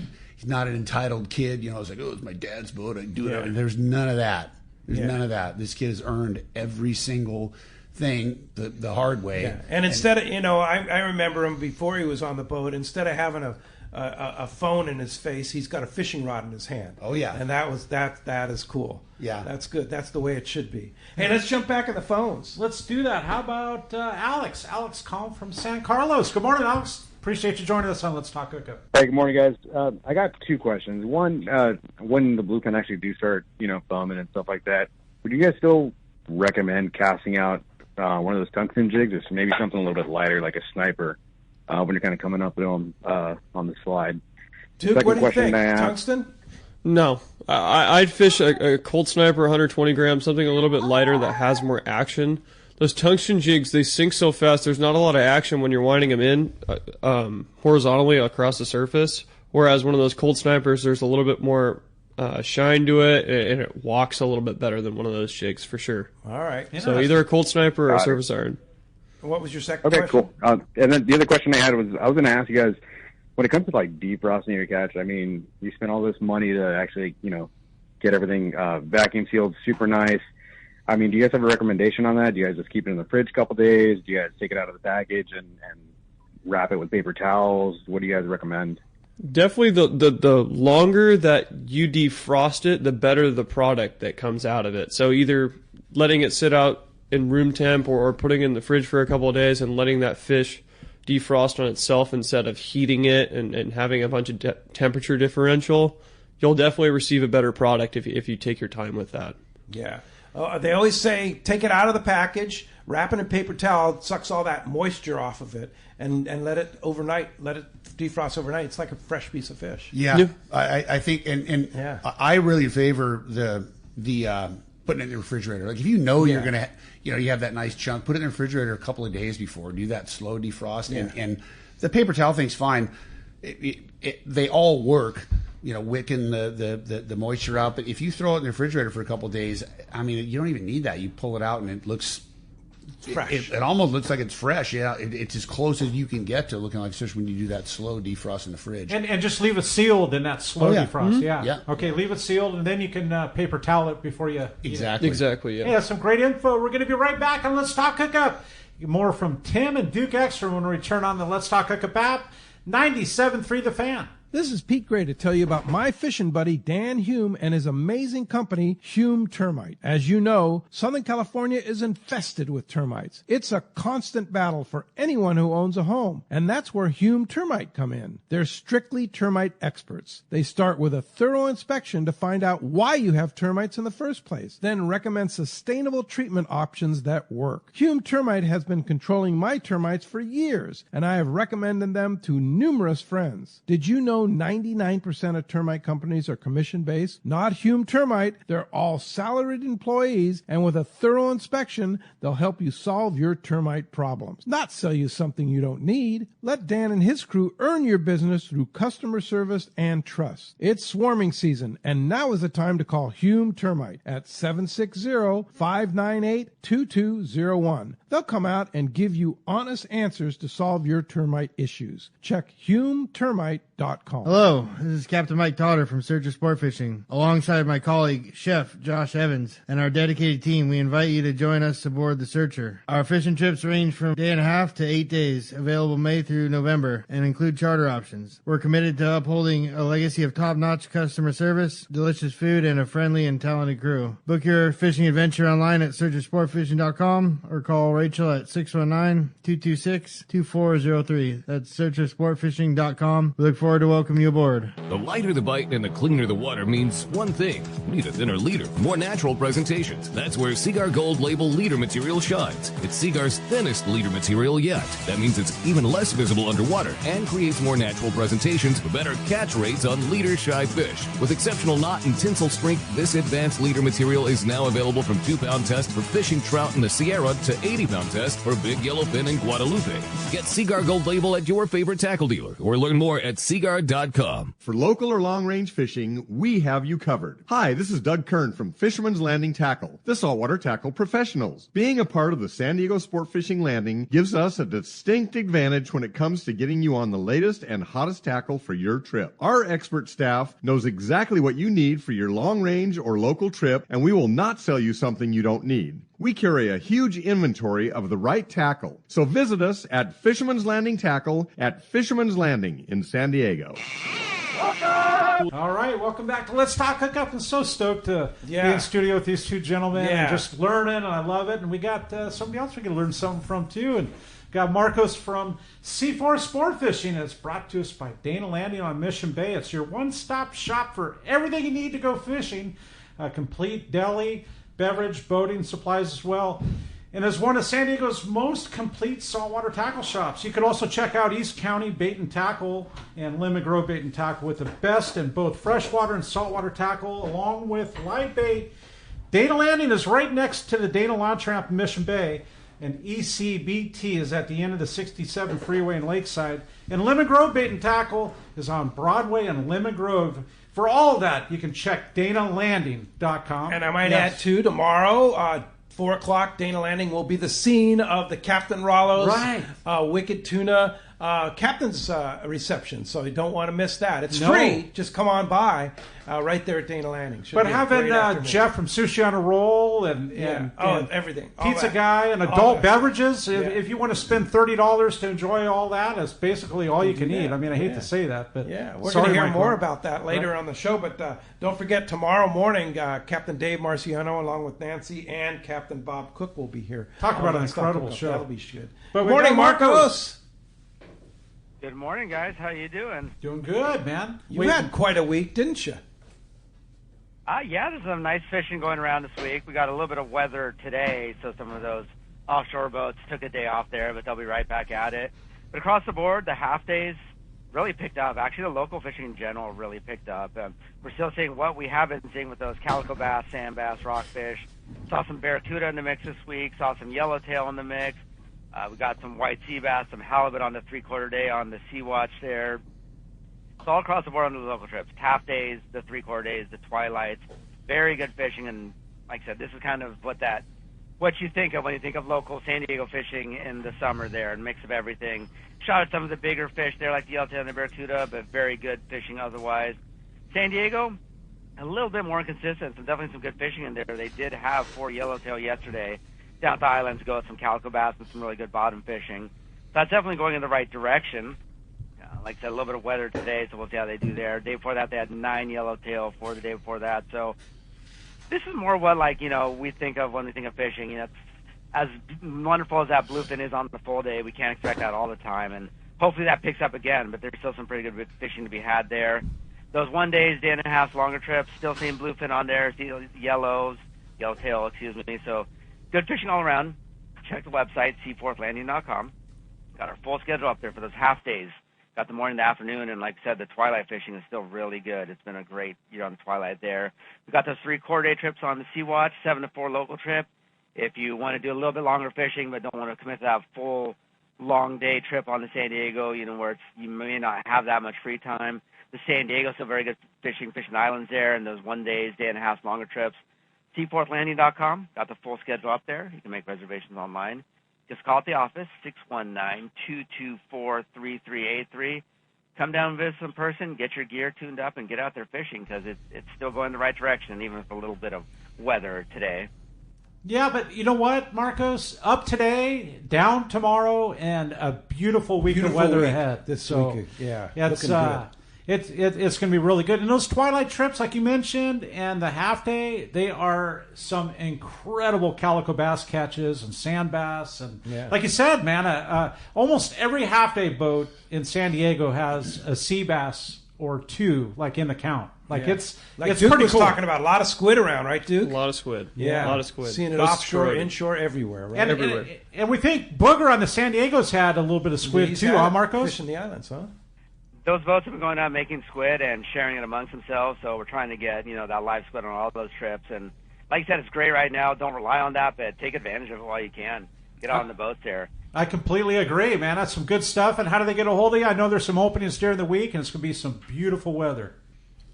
F: an entitled kid. You know, it's like, oh, it's my dad's boat, I can do it. And there's none of that. There's none of that. This kid has earned every single thing the hard way.
H: Yeah. And instead of, you know, I remember him before he was on the boat. Instead of having a phone in his face, he's got a fishing rod in his hand.
F: Oh yeah.
H: And that is cool.
F: Yeah.
H: That's good. That's the way it should be. Hey, let's jump back in the phones.
E: Let's do that. How about Alex? Alex calling from San Carlos. Good morning, Alex. Appreciate you joining us on Let's Talk Hookup.
M: Hey, good morning, guys. I got 2 questions. One, when the bluefin actually do start, you know, thumbing and stuff like that, would you guys still recommend casting out one of those tungsten jigs, or maybe something a little bit lighter, like a sniper, when you're kind of coming up to them on the slide?
H: Duke,
M: Second
H: what do you
M: question
H: think?
M: I have-
H: Tungsten?
G: No, I'd fish a cold sniper, 120 grams, something a little bit lighter that has more action. Those tungsten jigs, they sink so fast. There's not a lot of action when you're winding them in horizontally across the surface. Whereas one of those cold snipers, there's a little bit more shine to it, and it walks a little bit better than one of those jigs for sure.
H: All right.
G: So either a cold sniper or a surface iron.
H: What was your second
M: Okay,
H: question?
M: cool. And then the other question I had was, I was going to ask you guys, when it comes to like defrosting your catch, I mean, you spend all this money to actually, you know, get everything vacuum sealed, super nice. I mean, do you guys have a recommendation on that? Do you guys just keep it in the fridge a couple days? Do you guys take it out of the package and wrap it with paper towels? What do you guys recommend?
G: Definitely the longer that you defrost it, the better the product that comes out of it. So either letting it sit out in room temp or putting it in the fridge for a couple of days and letting that fish defrost on itself instead of heating it and having a bunch of temperature differential, you'll definitely receive a better product if you take your time with that.
H: Yeah. They always say take it out of the package, wrap it in paper towel, it sucks all that moisture off of it, and let it overnight, let it defrost overnight. It's like a fresh piece of fish.
F: Yeah. I think, and I really favor the putting it in the refrigerator. Like if you know you're going to, you know, you have that nice chunk, put it in the refrigerator a couple of days before, do that slow defrost, and the paper towel thing's fine. They all work, you know, wicking the moisture out. But if you throw it in the refrigerator for a couple of days, I mean, you don't even need that. You pull it out and it looks
H: fresh.
F: It almost looks like it's fresh. Yeah, it's as close as you can get to looking like fish when you do that slow defrost in the fridge.
E: And just leave it sealed in that slow defrost.
F: Mm-hmm.
E: Yeah. Okay, leave it sealed, and then you can paper towel it before you
F: Exactly.
G: Exactly, yeah.
E: Hey, that's some great info. We're going to be right back on Let's Talk Hookup. More from Tim and Duke Ekstrom when we return on the Let's Talk Hookup app. 97.3 The Fan.
B: This is Pete Gray to tell you about my fishing buddy Dan Hume and his amazing company, Hume Termite. As you know, Southern California is infested with termites. It's a constant battle for anyone who owns a home, and that's where Hume Termite come in. They're strictly termite experts. They start with a thorough inspection to find out why you have termites in the first place, then recommend sustainable treatment options that work. Hume Termite has been controlling my termites for years, and I have recommended them to numerous friends. Did you know 99% of termite companies are commission-based? Not Hume Termite. They're all salaried employees, and with a thorough inspection, they'll help you solve your termite problems. Not sell you something you don't need. Let Dan and his crew earn your business through customer service and trust. It's swarming season, and now is the time to call Hume Termite at 760-598-2201. They'll come out and give you honest answers to solve your termite issues. Check HumeTermite.com.
N: Hello, this is Captain Mike Totter from Searcher Sport Fishing. Alongside my colleague, Chef Josh Evans, and our dedicated team, we invite you to join us aboard the Searcher. Our fishing trips range from a day and a half to 8 days, available May through November, and include charter options. We're committed to upholding a legacy of top-notch customer service, delicious food, and a friendly and talented crew. Book your fishing adventure online at searchersportfishing.com or call Rachel at 619-226-2403. That's searchersportfishing.com. We look forward to welcome you aboard.
O: The lighter the bite and the cleaner the water means one thing. Need a thinner leader, more natural presentations. That's where Seaguar Gold Label leader material shines. It's Seaguar's thinnest leader material yet. That means it's even less visible underwater and creates more natural presentations for better catch rates on leader-shy fish. With exceptional knot and tinsel strength, this advanced leader material is now available from 2-pound test for fishing trout in the Sierra to 80-pound test for big yellowfin in Guadalupe. Get Seaguar Gold Label at your favorite tackle dealer or learn more at seaguar.com.
P: For local or long-range fishing, we have you covered. Hi, this is Doug Kern from Fisherman's Landing Tackle, the saltwater tackle professionals. Being a part of the San Diego Sport Fishing Landing gives us a distinct advantage when it comes to getting you on the latest and hottest tackle for your trip. Our expert staff knows exactly what you need for your long-range or local trip, and we will not sell you something you don't need. We carry a huge inventory of the right tackle. So visit us at Fisherman's Landing Tackle at Fisherman's Landing in San Diego.
E: All right, welcome back to Let's Talk Hookup. I'm so stoked to be in studio with these two gentlemen and just learning, and I love it. And we got somebody else we can learn something from, too. And got Marcos from C4 Sport Fishing. It's brought to us by Dana Landing on Mission Bay. It's your one-stop shop for everything you need to go fishing. A complete deli, beverage, boating supplies as well. And is one of San Diego's most complete saltwater tackle shops. You could also check out East County Bait and Tackle and Lemon Grove Bait and Tackle with the best in both freshwater and saltwater tackle, along with live bait. Dana Landing is right next to the Dana Launch Ramp in Mission Bay, and ECBT is at the end of the 67 freeway in Lakeside. And Lemon Grove Bait and Tackle is on Broadway and Lemon Grove. For all of that, you can check DanaLanding.com.
H: And I might add, too, tomorrow, 4 o'clock, Dana Landing will be the scene of the Captain Rollo's Wicked Tuna Captain's reception. So you don't want to miss that. It's free. Just come on by right there at Dana Landing.
E: But having Jeff from Sushi on a Roll and
H: everything.
E: Pizza Guy and adult beverages, if you want to spend $30 to enjoy all that, it's basically all you can eat. I mean, I hate to say that, but
H: we're going to hear more about that later on the show. But don't forget, tomorrow morning, Captain Dave Marciano, along with Nancy and Captain Bob Cook, will be here.
E: Talk about an incredible show.
H: That'll be good.
E: But
H: good morning, Marcos.
Q: Good morning, guys. How you doing?
E: Doing good, man.
H: You had quite a week, didn't you?
Q: Yeah, there's some nice fishing going around this week. We got a little bit of weather today, so some of those offshore boats took a day off there, but they'll be right back at it. But across the board, the half days really picked up. Actually, the local fishing in general really picked up. We're still seeing what we have been seeing with those calico bass, sand bass, rockfish. Saw some barracuda in the mix this week. Saw some yellowtail in the mix. We got some white sea bass, some halibut on the 3/4 day on the Sea Watch there. It's all across the board on the local trips. Half days, the 3/4 days, the twilights. Very good fishing, and like I said, this is kind of what that what you think of when you think of local San Diego fishing in the summer there, and mix of everything. Shot at some of the bigger fish there, like the yellowtail and the barracuda, but very good fishing otherwise. San Diego, a little bit more inconsistent, so definitely some good fishing in there. They did have 4 yellowtail yesterday down at the islands to go with some calico bass and some really good bottom fishing. So that's definitely going in the right direction. Like I said, a little bit of weather today, so we'll see how they do there. The day before that, they had 9 yellowtail for the day before that. So this is more what, like, we think of when we think of fishing. It's as wonderful as that bluefin is on the full day, we can't expect that all the time. And hopefully that picks up again, but there's still some pretty good fishing to be had there. Those 1 days, day and a half longer trips, still seeing bluefin on there, yellowtail, excuse me. So good fishing all around. Check the website, seaforthlanding.com. Got our full schedule up there for those half days. Got the morning, the afternoon, and like I said, the twilight fishing is still really good. It's been a great year on the twilight there. We got those 3 quarter-day trips on the Sea Watch, 7 to 4 local trip. If you want to do a little bit longer fishing but don't want to commit to that full long day trip on the San Diego, where you may not have that much free time, the San Diego still very good fishing islands there, and those 1 day, day and a half longer trips. Seaforthlanding.com, got the full schedule up there. You can make reservations online. Just call at the office, 619-224-3383. Come down and visit in person, get your gear tuned up, and get out there fishing, because it's still going the right direction, even with a little bit of weather today.
E: Yeah, but you know what, Marcos? Up today, down tomorrow, and a beautiful week of weather ahead.
H: This week, yeah.
E: It's going to be really good. And those twilight trips, like you mentioned, and the half day, they are some incredible calico bass catches and sand bass. And like you said, man, almost every half day boat in San Diego has a sea bass or 2, like in the count. Like it's
H: Duke
E: pretty
H: was
E: cool.
H: talking about a lot of squid around, right, Duke?
G: A lot of squid.
H: Yeah.
G: A lot of squid.
H: Seeing it
G: Those
H: offshore,
G: squid.
H: inshore, everywhere, right? Everywhere.
E: And we think Booger on the San Diego's had a little bit of squid too, huh, Marcos?
H: Fishing the islands, huh?
Q: Those boats have been going out making squid and sharing it amongst themselves, so we're trying to get, that live squid on all those trips. And like I said, it's great right now. Don't rely on that, but take advantage of it while you can. Get out on the boats there.
E: I completely agree, man. That's some good stuff. And how do they get a hold of you? I know there's some openings during the week, and it's going to be some beautiful weather.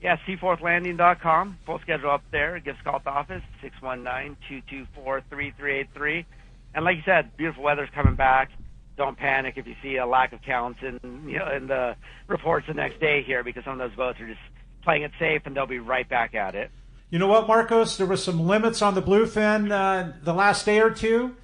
Q: Yeah, seaforthlanding.com. Full schedule up there. Give us a call at the office, 619-224-3383. And like you said, beautiful weather's coming back. Don't panic if you see a lack of counts in the reports the next day here, because some of those boats are just playing it safe, and they'll be right back at it.
E: You know what, Marcos? There was some limits on the bluefin the last day or two,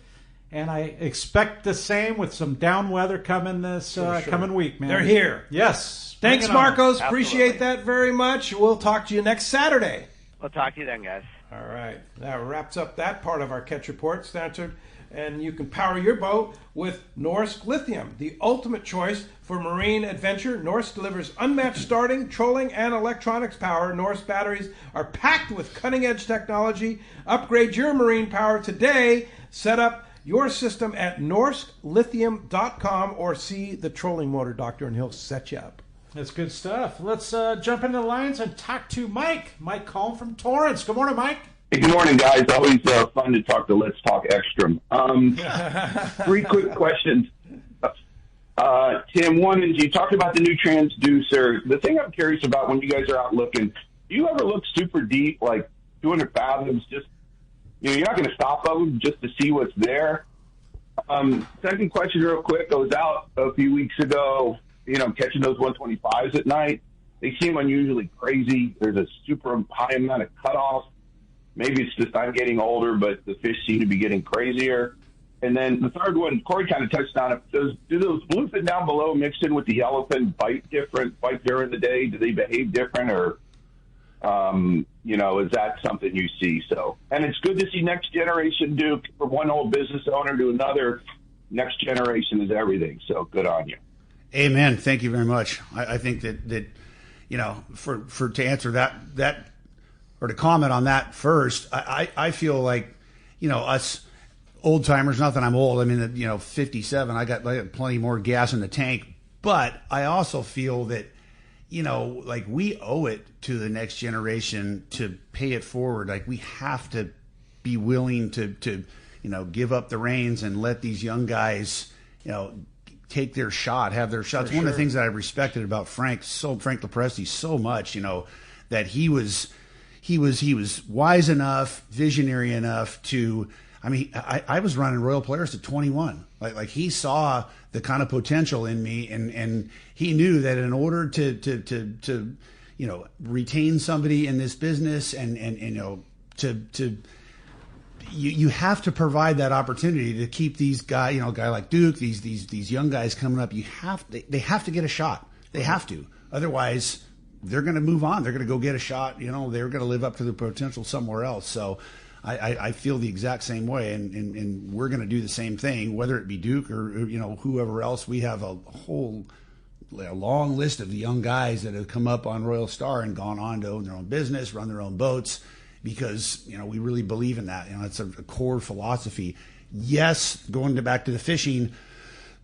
E: and I expect the same with some down weather coming this coming week, man.
H: They're here.
E: Yes.
H: Thanks, Marcos.
Q: Absolutely.
H: Appreciate that very much. We'll talk to you next Saturday.
Q: We'll talk to you then, guys.
H: All right. That wraps up that part of our Catch Report, Stanford. And you can power your boat with Norsk Lithium, the ultimate choice for marine adventure. Norsk delivers unmatched starting, trolling, and electronics power. Norsk batteries are packed with cutting-edge technology. Upgrade your marine power today. Set up your system at norsklithium.com or see the trolling motor doctor, and he'll set you up.
E: That's good stuff. Let's jump into the lines and talk to Mike. Mike calling from Torrance. Good morning, Mike.
R: Hey, good morning, guys. Always fun to talk to Let's Talk Ekstrom. 3 quick questions. Tim, one is, you talked about the new transducer. The thing I'm curious about when you guys are out looking, do you ever look super deep, like 200 fathoms? Just, you're not going to stop them just to see what's there. Second question real quick. I was out a few weeks ago, catching those 125s at night. They seem unusually crazy. There's a super high amount of cutoff. Maybe it's just I'm getting older, but the fish seem to be getting crazier. And then the third one, Corey kind of touched on it. Do those bluefin down below mixed in with the yellowfin bite during the day? Do they behave different, or, is that something you see? So, and it's good to see next generation, Duke, from one old business owner to another. Next generation is everything. So good on you.
F: Amen. Thank you very much. I think that to answer that or to comment on that first, I feel like, us old timers, not that I'm old, I mean, 57, I got plenty more gas in the tank, but I also feel that, like we owe it to the next generation to pay it forward. Like we have to be willing to give up the reins and let these young guys, take their shot, have their shots. One of the things that I respected about Frank Lopresti so much, that he was wise enough, visionary enough to I mean, I was running Royal Polaris at 21. Like he saw the kind of potential in me, and he knew that in order to retain somebody in this business, and you have to provide that opportunity to keep these guys, a guy like Duke, these young guys coming up. They have to get a shot. They have to. Otherwise, they're going to move on. They're going to go get a shot. They're going to live up to their potential somewhere else. So I feel the exact same way, and we're going to do the same thing, whether it be Duke or whoever else. We have a long list of the young guys that have come up on Royal Star and gone on to own their own business, run their own boats, because we really believe in that. It's a core philosophy. Yes, going back to the fishing.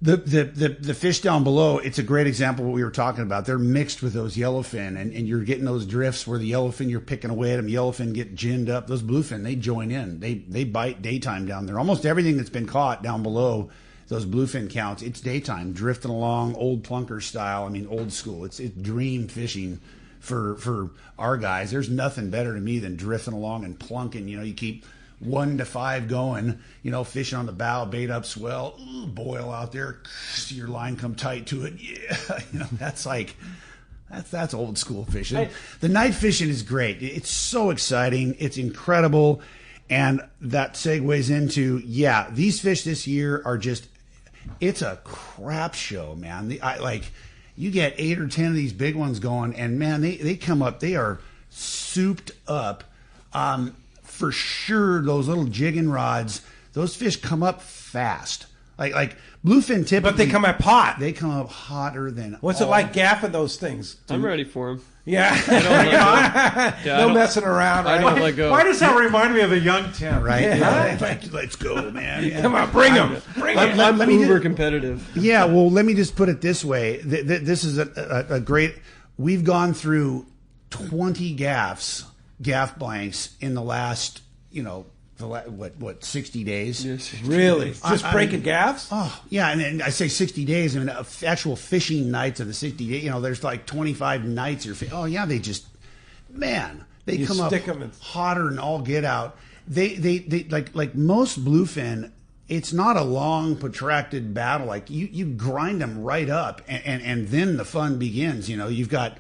F: The fish down below, it's a great example of what we were talking about. They're mixed with those yellowfin, and you're getting those drifts where the yellowfin, you're picking away at them. Yellowfin get ginned up. Those bluefin, they join in. They bite daytime down there. Almost everything that's been caught down below those bluefin counts, it's daytime, drifting along, old plunker style. I mean, old school. It's dream fishing for our guys. There's nothing better to me than drifting along and plunking. You keep 1 to 5 going, fishing on the bow, bait up swell, boil out there, see your line come tight to it. Yeah, that's old school fishing. The night fishing is great. It's so exciting. It's incredible. And that segues into, these fish this year are just, it's a crap show, man. You get 8 or 10 of these big ones going, and man, they come up, they are souped up. For sure, those little jigging rods, those fish come up fast. Like bluefin typically.
H: But they come up hot.
F: They come up hotter than.
H: What's it like gaffing those things?
G: I'm ready for them.
H: Yeah. No messing around. Right?
G: I don't let go.
E: Why does that remind me of a young Tim?
F: Right?
H: Yeah.
F: Let's go, man. Yeah.
H: Come on, bring them.
G: I'm uber competitive.
F: Yeah, well, let me just put it this way. This is a great. We've gone through 20 gaff blanks in the last, 60 days?
G: Yes.
H: Really? Just breaking gaffs?
F: Oh, yeah. And I say 60 days. I mean, actual fishing nights of the 60 days, there's like 25 nights. They just, man, they come up hotter and all get out. They like most bluefin, it's not a long, protracted battle. Like you grind them right up, and then the fun begins. You've got,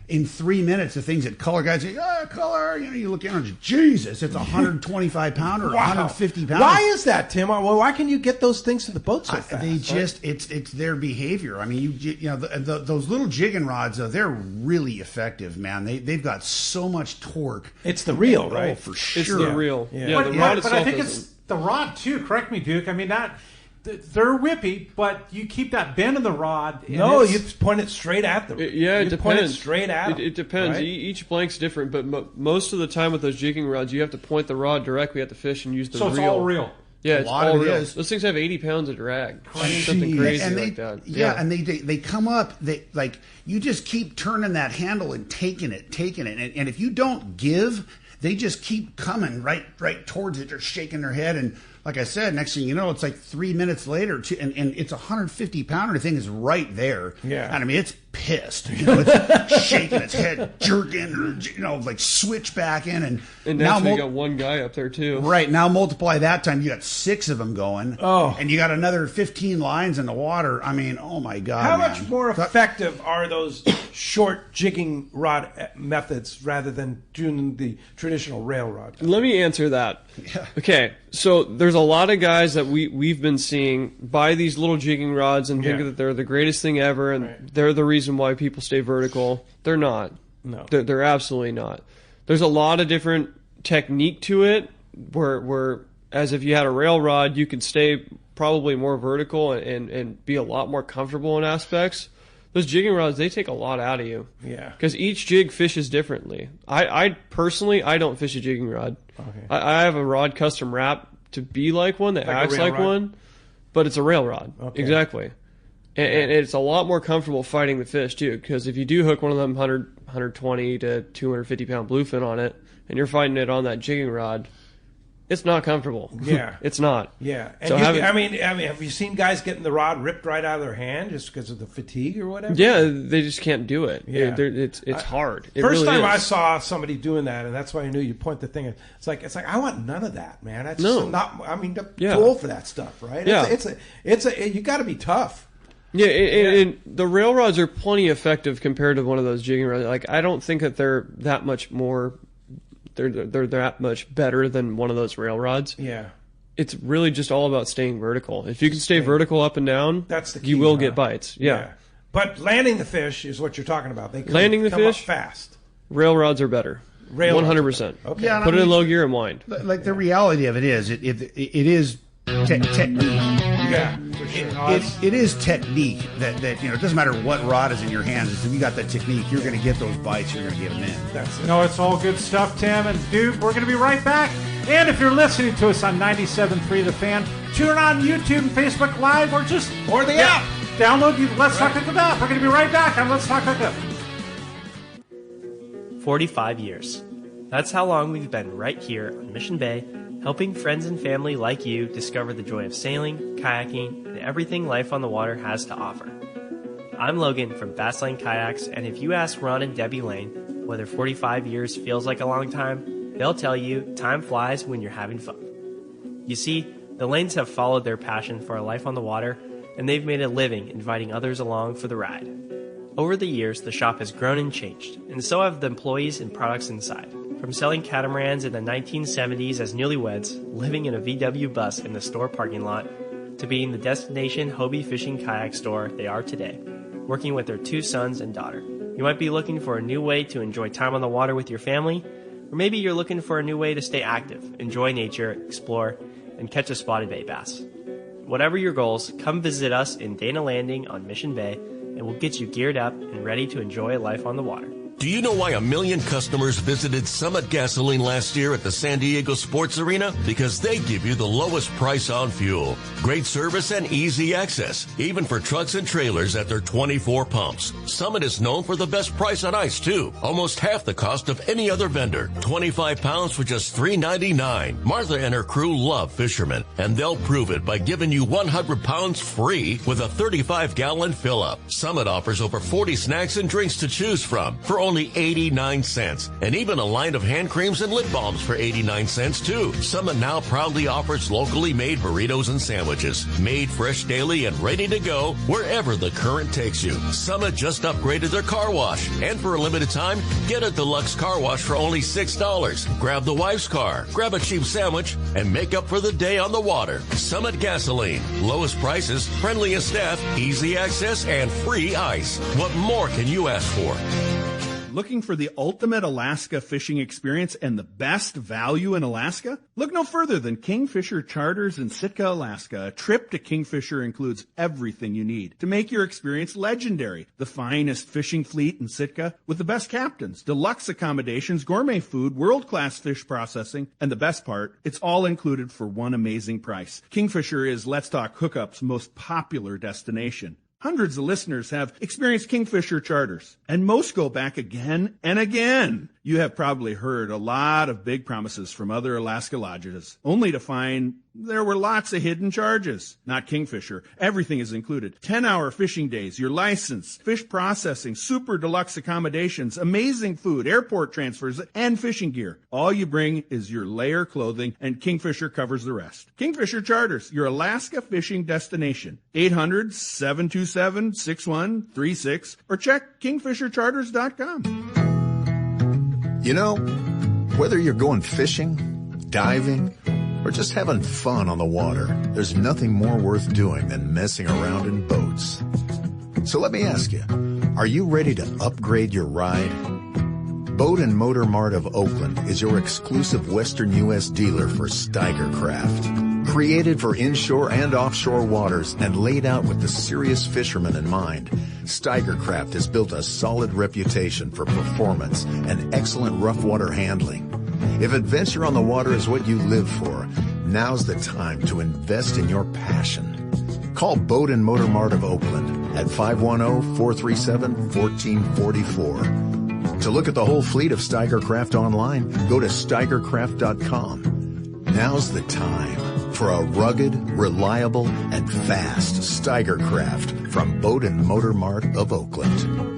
F: in 3 minutes, the things that color guys say, color, you look in and Jesus, it's a 125 pounder, 150 pounder.
H: Why is that, Tim? Why can you get those things to the boat so fast?
F: They just, it's their behavior. I mean, those little jigging rods, they're really effective, man. They've got so much torque.
H: It's the reel, right?
F: Oh, for sure.
G: It's the reel.
E: Yeah, the rod itself. But I think it's the rod too. Correct me, Duke. I mean, they're whippy, but you keep that bend in the rod.
H: No, you point it straight at them.
G: It depends.
H: Point it straight at them.
G: It depends. Right? Each blank's different, but most of the time with those jigging rods, you have to point the rod directly at the fish and use the reel.
E: So it's all reel.
G: Yeah, it's all real. Those things have 80 pounds of drag. Something crazy like that.
F: Yeah, and they come up. You just keep turning that handle and taking it, and if you don't give, they just keep coming right towards it. They're shaking their head, and like I said, next thing you know, it's like 3 minutes later, and it's a 150 pounder. The thing is right there.
H: Yeah,
F: and I mean it's pissed. It's shaking its head, jerking, like switch back in, and
G: now you got one guy up there too.
F: Right, now multiply that time, you got 6 of them going.
H: Oh,
F: and you got another 15 lines in the water. I mean, oh my God!
H: How much more effective are those short jigging rod methods rather than doing the traditional rail rod?
G: Let me answer that.
F: Yeah.
G: Okay, so there's a lot of guys that we've been seeing buy these little jigging rods and think that they're the greatest thing ever, and they're the reason why people stay vertical. They're not.
H: No.
G: They're absolutely not. There's a lot of different technique to it where as if you had a rail rod, you could stay probably more vertical and be a lot more comfortable in aspects. Those jigging rods, they take a lot out of you.
H: Yeah.
G: Because each jig fishes differently. I personally, I don't fish a jigging rod.
H: Okay.
G: I have a rod custom wrap to be like one that acts like one, but it's a rail rod.
H: Okay.
G: Exactly. And it's a lot more comfortable fighting the fish, too, because if you do hook one of them 120 to 250 pound bluefin on it, and you're fighting it on that jigging rod, It's not comfortable.
H: Yeah.
G: It's not.
H: Yeah. And
G: So
H: I mean, have you seen guys getting the rod ripped right out of their hand just because of the fatigue or whatever?
G: Yeah, they just can't do it.
H: Yeah.
G: It's hard. It
H: First
G: really
H: time
G: is.
H: I saw somebody doing that, and that's why I knew you point the thing. It's like I want none of that, man. That's
G: No.
H: not. I mean,
G: Yeah.
H: too old for that stuff, right?
G: Yeah.
H: It's a you got to be tough.
G: Yeah, and the rail rods are plenty effective compared to one of those jigging rods. Like, I don't think that they're that much more. They're that much better than one of those rail rods.
H: Yeah.
G: It's really just all about staying vertical. If you can stay vertical up and down,
H: That's the key,
G: you will
H: huh?
G: get bites. Yeah.
H: But landing the fish is what you're talking about. They
G: Landing the
H: come
G: fish
H: up fast.
G: Rail rods are better.
H: Rail rods are
G: 100%.
H: Okay.
F: Yeah, and
G: Put
F: I
G: it in
F: mean,
G: low gear and wind.
F: Like the reality of it is, it is technique.
H: Yeah, for sure.
F: It is technique that it doesn't matter what rod is in your hands. If you got that technique, you're going to get those bites. You're going to get them in.
H: That's it.
E: No, it's all good stuff, Tim. And dude, we're going to be right back. And if you're listening to us on 97.3 The Fan, tune on YouTube and Facebook Live or the app. Download the Let's Talk Hookup app. We're going to be right back on Let's Talk Hookup.
S: 45 years. That's how long we've been right here on Mission Bay, helping friends and family like you discover the joy of sailing, kayaking, and everything life on the water has to offer. I'm Logan from Bass Lane Kayaks, and if you ask Ron and Debbie Lane whether 45 years feels like a long time, they'll tell you time flies when you're having fun. You see, the Lanes have followed their passion for a life on the water, and they've made a living inviting others along for the ride. Over the years, the shop has grown and changed, and so have the employees and products inside. From selling catamarans in the 1970s as newlyweds, living in a VW bus in the store parking lot, to being the destination Hobie fishing kayak store they are today, working with their 2 sons and daughter. You might be looking for a new way to enjoy time on the water with your family, or maybe you're looking for a new way to stay active, enjoy nature, explore, and catch a spotted bay bass. Whatever your goals, come visit us in Dana Landing on Mission Bay, and we'll get you geared up and ready to enjoy life on the water.
T: Do you know why 1 million customers visited Summit Gasoline last year at the San Diego Sports Arena? Because they give you the lowest price on fuel. Great service and easy access, even for trucks and trailers at their 24 pumps. Summit is known for the best price on ice, too. Almost half the cost of any other vendor. 25 pounds for just $3.99. Martha and her crew love fishermen, and they'll prove it by giving you 100 pounds free with a 35-gallon fill-up. Summit offers over 40 snacks and drinks to choose from for only 89 cents. And even a line of hand creams and lip balms for 89 cents too. Summit now proudly offers locally made burritos and sandwiches. Made fresh daily and ready to go wherever the current takes you. Summit just upgraded their car wash. And for a limited time, get a deluxe car wash for only $6. Grab the wife's car, grab a cheap sandwich, and make up for the day on the water. Summit Gasoline. Lowest prices, friendliest staff, easy access, and free ice. What more can you ask for?
C: Looking for the ultimate Alaska fishing experience and the best value in Alaska? Look no further than Kingfisher Charters in Sitka, Alaska. A trip to Kingfisher includes everything you need to make your experience legendary. The finest fishing fleet in Sitka with the best captains, deluxe accommodations, gourmet food, world-class fish processing, and the best part, it's all included for one amazing price. Kingfisher is Let's Talk Hookup's most popular destination. Hundreds of listeners have experienced Kingfisher Charters, and most go back again and again. You have probably heard a lot of big promises from other Alaska lodges, only to find there were lots of hidden charges. Not Kingfisher. Everything is included. 10-hour fishing days, your license, fish processing, super deluxe accommodations, amazing food, airport transfers, and fishing gear. All you bring is your layer clothing, and Kingfisher covers the rest. Kingfisher Charters, your Alaska fishing destination. 800-727-6136 or check kingfishercharters.com.
U: You know, whether you're going fishing, diving, or just having fun on the water, there's nothing more worth doing than messing around in boats. So let me ask you, are you ready to upgrade your ride? Boat and Motor Mart of Oakland is your exclusive Western U.S. dealer for Steiger Craft. Created for inshore and offshore waters and laid out with the serious fisherman in mind, Steiger Craft has built a solid reputation for performance and excellent rough water handling. If adventure on the water is what you live for, now's the time to invest in your passion. Call Boat and Motor Mart of Oakland at 510-437-1444. To look at the whole fleet of Steiger Craft online, go to steigercraft.com. Now's the time for a rugged, reliable, and fast Steiger craft from Boat and Motor Mart of Oakland.